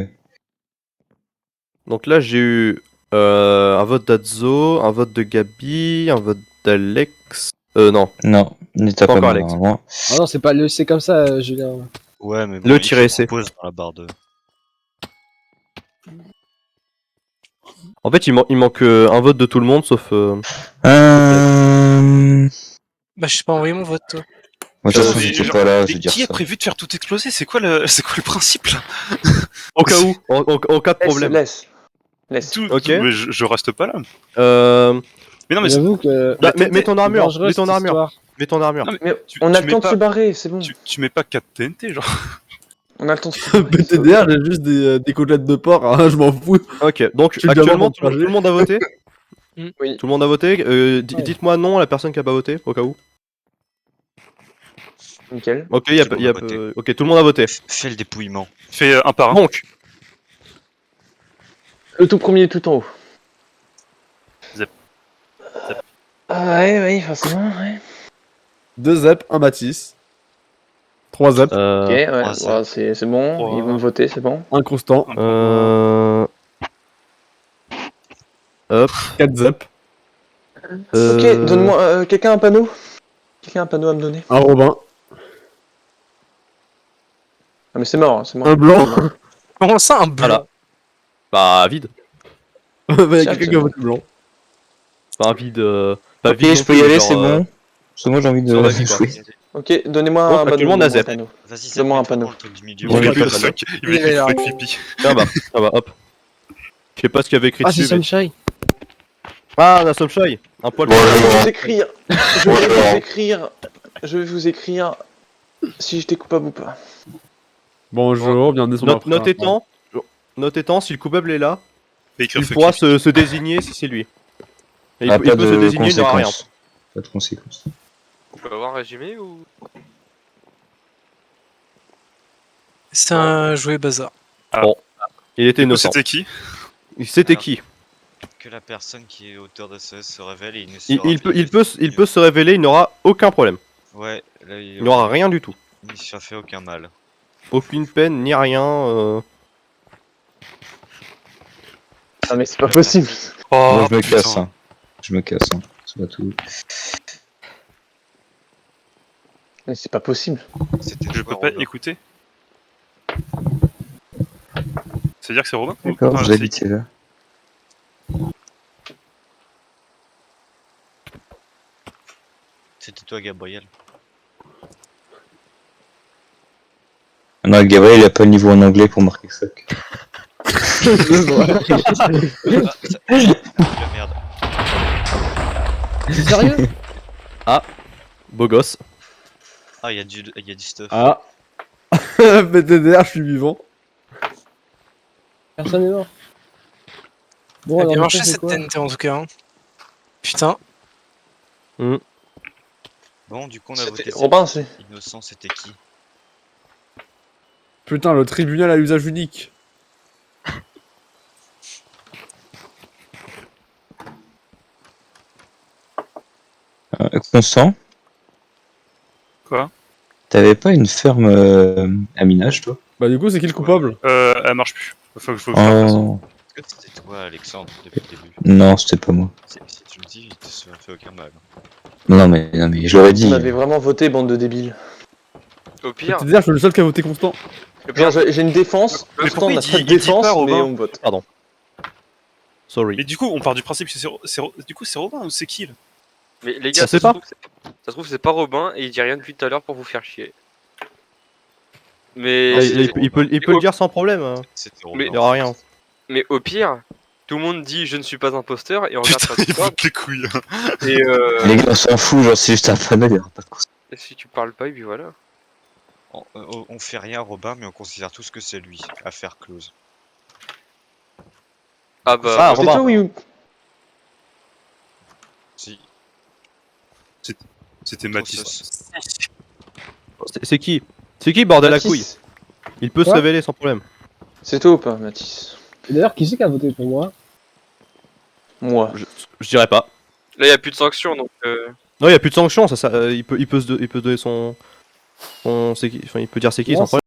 Speaker 2: Donc là, j'ai eu un vote d'Adzo, un vote de Gabi, un vote d'Alex. Non,
Speaker 8: Non, n'était
Speaker 2: Pas
Speaker 8: pas
Speaker 2: encore
Speaker 8: moi,
Speaker 2: Alex.
Speaker 8: normalement.
Speaker 5: Ah non, c'est pas le C comme ça, Julien.
Speaker 6: Ouais, mais bon,
Speaker 2: Le
Speaker 6: il
Speaker 2: tiret
Speaker 6: se
Speaker 2: C.
Speaker 6: propose dans la barre de...
Speaker 2: En fait, il manque un vote de tout le monde, sauf.
Speaker 1: Bah, je sais pas envoyer mon vote, toi.
Speaker 8: Moi, de toute façon,
Speaker 7: Mais
Speaker 8: j'étais
Speaker 7: genre,
Speaker 8: pas là, je
Speaker 7: mais
Speaker 8: veux dire
Speaker 7: qui a
Speaker 8: ça.
Speaker 7: prévu de faire tout exploser? C'est quoi le principe là?
Speaker 2: Au cas où, en cas de problème.
Speaker 3: Laisse.
Speaker 2: Ok.
Speaker 7: Mais je reste pas là. Mais non, mais
Speaker 5: J'avoue que.
Speaker 2: Bah,
Speaker 7: La
Speaker 2: mets ton armure,
Speaker 5: dangereuse,
Speaker 2: mets ton
Speaker 5: cette
Speaker 2: armure,
Speaker 5: histoire.
Speaker 2: mets ton armure.
Speaker 7: Non,
Speaker 3: Mais
Speaker 7: tu-
Speaker 3: on a
Speaker 7: tu
Speaker 3: le temps
Speaker 7: mets
Speaker 3: de se
Speaker 7: pas-
Speaker 3: barrer, c'est bon.
Speaker 7: tu mets pas 4 TNT, genre.
Speaker 3: On a le temps de se barrer.
Speaker 4: PTDR, j'ai juste des côtelettes de porc, hein, je m'en fous.
Speaker 2: Ok, donc
Speaker 4: Tu le
Speaker 2: actuellement
Speaker 4: demandes
Speaker 2: tout le monde a voté.
Speaker 3: Oui.
Speaker 2: Tout le monde a voté.
Speaker 5: Ouais.
Speaker 2: Dites-moi non à la personne qui a pas voté, au cas où.
Speaker 3: Nickel.
Speaker 2: Ok,
Speaker 6: Tout le monde a voté.
Speaker 2: ok, tout le monde a voté.
Speaker 6: Fais le dépouillement.
Speaker 7: Fais un par un.
Speaker 2: Donc,
Speaker 3: Le tout premier, tout en haut.
Speaker 7: Zep.
Speaker 3: Ah ouais, forcément, ouais.
Speaker 4: 2 Zep, 1 Matisse. 3 Zep,
Speaker 3: Ok, ouais,
Speaker 6: Ah,
Speaker 3: bah, c'est bon.
Speaker 7: Trois.
Speaker 3: Ils vont voter, c'est bon.
Speaker 4: 1 Constant,
Speaker 2: hop.
Speaker 4: 4 Zep,
Speaker 3: Ok, donne-moi. Quelqu'un a un panneau? Quelqu'un a un panneau à me donner?
Speaker 4: 1 Robin,
Speaker 3: Ah, mais c'est mort, c'est mort.
Speaker 4: 1 Blanc.
Speaker 1: Comment ça, un blanc?
Speaker 2: Voilà. Bah, vide.
Speaker 4: Il y a
Speaker 3: Tiens,
Speaker 4: quelqu'un
Speaker 3: c'est
Speaker 4: qui a
Speaker 3: bon.
Speaker 4: voté blanc.
Speaker 2: Pas vide. Pas
Speaker 8: Ok,
Speaker 2: vide.
Speaker 8: je
Speaker 2: non
Speaker 8: peux y
Speaker 2: plus,
Speaker 8: aller,
Speaker 2: genre,
Speaker 8: c'est bon. Parce que moi, j'ai envie de
Speaker 2: sur la vie, quoi.
Speaker 8: jouer.
Speaker 3: Ok, donnez-moi
Speaker 2: Donc,
Speaker 3: un panneau.
Speaker 2: actuellement, on a
Speaker 3: donne-moi un
Speaker 2: Zep.
Speaker 3: panneau.
Speaker 6: Vas-y,
Speaker 3: Donne-moi un
Speaker 6: mets-toi
Speaker 3: panneau.
Speaker 6: dans le truc du milieu.
Speaker 2: Moi,
Speaker 7: Il
Speaker 2: j'ai
Speaker 7: veut
Speaker 2: pas
Speaker 7: le
Speaker 2: de panneau.
Speaker 7: fuck. Il veut
Speaker 1: Il est là.
Speaker 7: fuck pipi.
Speaker 2: Tiens, bah, hop. Je sais pas ce qu'il y avait écrit
Speaker 5: Ah, c'est
Speaker 2: dessus, mais...
Speaker 5: Sunshine.
Speaker 2: Ah, la Sunshine. Un poil.
Speaker 3: Je vais
Speaker 8: Bonjour.
Speaker 3: vous écrire. Je vais vous écrire. Je vais vous écrire si j'étais coupable ou pas.
Speaker 4: Bonjour, bienvenue sur ma
Speaker 2: Note étant, si le coupable est là,
Speaker 7: Fais écrire
Speaker 2: il
Speaker 7: fuck
Speaker 2: pourra
Speaker 7: pipi.
Speaker 2: se désigner si c'est lui. Et il
Speaker 8: Ah,
Speaker 2: peut
Speaker 8: pas
Speaker 2: se
Speaker 8: de
Speaker 2: désigner, il n'aura rien.
Speaker 8: conséquences. Pas de conséquences.
Speaker 9: On peut avoir un résumé ou...
Speaker 1: C'est un jouet bazar.
Speaker 2: Il était
Speaker 7: Du coup,
Speaker 2: innocent.
Speaker 7: c'était qui?
Speaker 2: C'était qui?
Speaker 6: Que la personne qui est auteur de ce se révèle et il ne
Speaker 2: Il peut se révéler, il n'aura aucun problème.
Speaker 6: Ouais, là,
Speaker 2: Il n'aura rien du tout.
Speaker 6: Il ne se fait aucun mal.
Speaker 2: Aucune peine, ni rien.
Speaker 3: Ah, mais c'est pas possible.
Speaker 7: Oh,
Speaker 8: Moi, je me
Speaker 7: putain.
Speaker 8: casse, hein. Je me casse, hein. C'est pas tout.
Speaker 3: Mais c'est pas possible.
Speaker 6: C'était
Speaker 7: Je
Speaker 6: toi,
Speaker 7: peux pas
Speaker 6: Robin.
Speaker 7: écouter. C'est-à-dire que c'est Robin?
Speaker 8: D'accord,
Speaker 7: Ah,
Speaker 8: je
Speaker 7: c'est-
Speaker 8: l'habite là.
Speaker 6: C'était toi, Gabriel.
Speaker 8: Non, Gabriel, il a pas le niveau en anglais pour marquer ça.
Speaker 6: Ah, ça... La merde.
Speaker 5: C'est sérieux?
Speaker 2: Beau gosse.
Speaker 6: Ah, il y a du stuff.
Speaker 4: Ah. PTDR, je suis vivant.
Speaker 5: Personne n'est mort. Bon,
Speaker 1: Elle a
Speaker 5: alors,
Speaker 1: bien
Speaker 5: du
Speaker 1: marché
Speaker 5: coup, c'est
Speaker 1: cette
Speaker 5: quoi?
Speaker 1: TNT en tout cas. Hein. Putain.
Speaker 6: Bon, du coup, on a voté.
Speaker 3: Robin, c'est.
Speaker 6: Innocent, c'était qui?
Speaker 4: Putain, le tribunal à usage unique.
Speaker 8: Constant,
Speaker 7: Quoi?
Speaker 8: t'avais pas une ferme à minage, toi?
Speaker 4: Bah, du coup, c'est qui le coupable?
Speaker 7: Elle marche plus. Faut que je fasse.
Speaker 8: Oh,
Speaker 6: Est-ce que c'était toi, Alexandre, depuis le début?
Speaker 8: non, c'était pas moi.
Speaker 6: Si tu me dis, il te se fait aucun mal.
Speaker 8: Non, mais je l'aurais dit.
Speaker 3: Vous m'avez vraiment voté, bande de débiles.
Speaker 9: Au pire,
Speaker 4: PTDR, je suis le seul qui a voté constant.
Speaker 9: au pire,
Speaker 3: Genre, j'ai une défense.
Speaker 7: Mais
Speaker 3: Pourtant,
Speaker 7: pourquoi
Speaker 3: on
Speaker 7: il
Speaker 3: a
Speaker 7: dit-
Speaker 3: pas de
Speaker 7: il dit
Speaker 3: défense,
Speaker 7: pas,
Speaker 3: mais
Speaker 7: Robin
Speaker 3: on vote.
Speaker 2: Sorry.
Speaker 7: Mais du coup, on part du principe que du coup, c'est Robin ou c'est qui là?
Speaker 9: Mais les
Speaker 2: Ça
Speaker 9: gars,
Speaker 2: se sait pas.
Speaker 9: ça se trouve c'est pas Robin et il dit rien depuis tout à l'heure pour vous faire chier.
Speaker 2: Là,
Speaker 9: Mais
Speaker 2: il peut le dire sans problème. Hein.
Speaker 6: C'était
Speaker 9: Mais-
Speaker 2: Il y aura rien.
Speaker 9: mais au pire, tout le monde dit je ne suis pas imposteur et on regarde
Speaker 7: Putain,
Speaker 9: pas
Speaker 7: il
Speaker 9: Discord,
Speaker 7: fout les couilles.
Speaker 9: et
Speaker 8: Les gars, on s'en fout, genre, c'est juste un panneau, il y aura pas de course.
Speaker 9: si tu parles pas et puis voilà.
Speaker 6: On fait rien, Robin, mais on considère tous que c'est lui. Affaire close.
Speaker 9: Ah bah,
Speaker 2: Ah,
Speaker 3: C'est
Speaker 2: Robin.
Speaker 3: toi, oui ou...
Speaker 6: Si.
Speaker 7: C'était Mathis.
Speaker 2: C'est qui? C'est qui, bordel à couilles?
Speaker 3: Mathis.
Speaker 2: Il peut se
Speaker 5: Quoi
Speaker 2: révéler sans problème.
Speaker 3: C'est toi ou pas, Mathis?
Speaker 5: Et d'ailleurs, qui c'est qui a voté pour moi?
Speaker 3: Moi.
Speaker 2: Je dirais pas.
Speaker 9: là y a plus de sanctions donc.
Speaker 2: Non, il y a plus de sanctions, il peut se donner son c'est qui, enfin, il peut dire c'est qui
Speaker 5: Non,
Speaker 2: sans problème.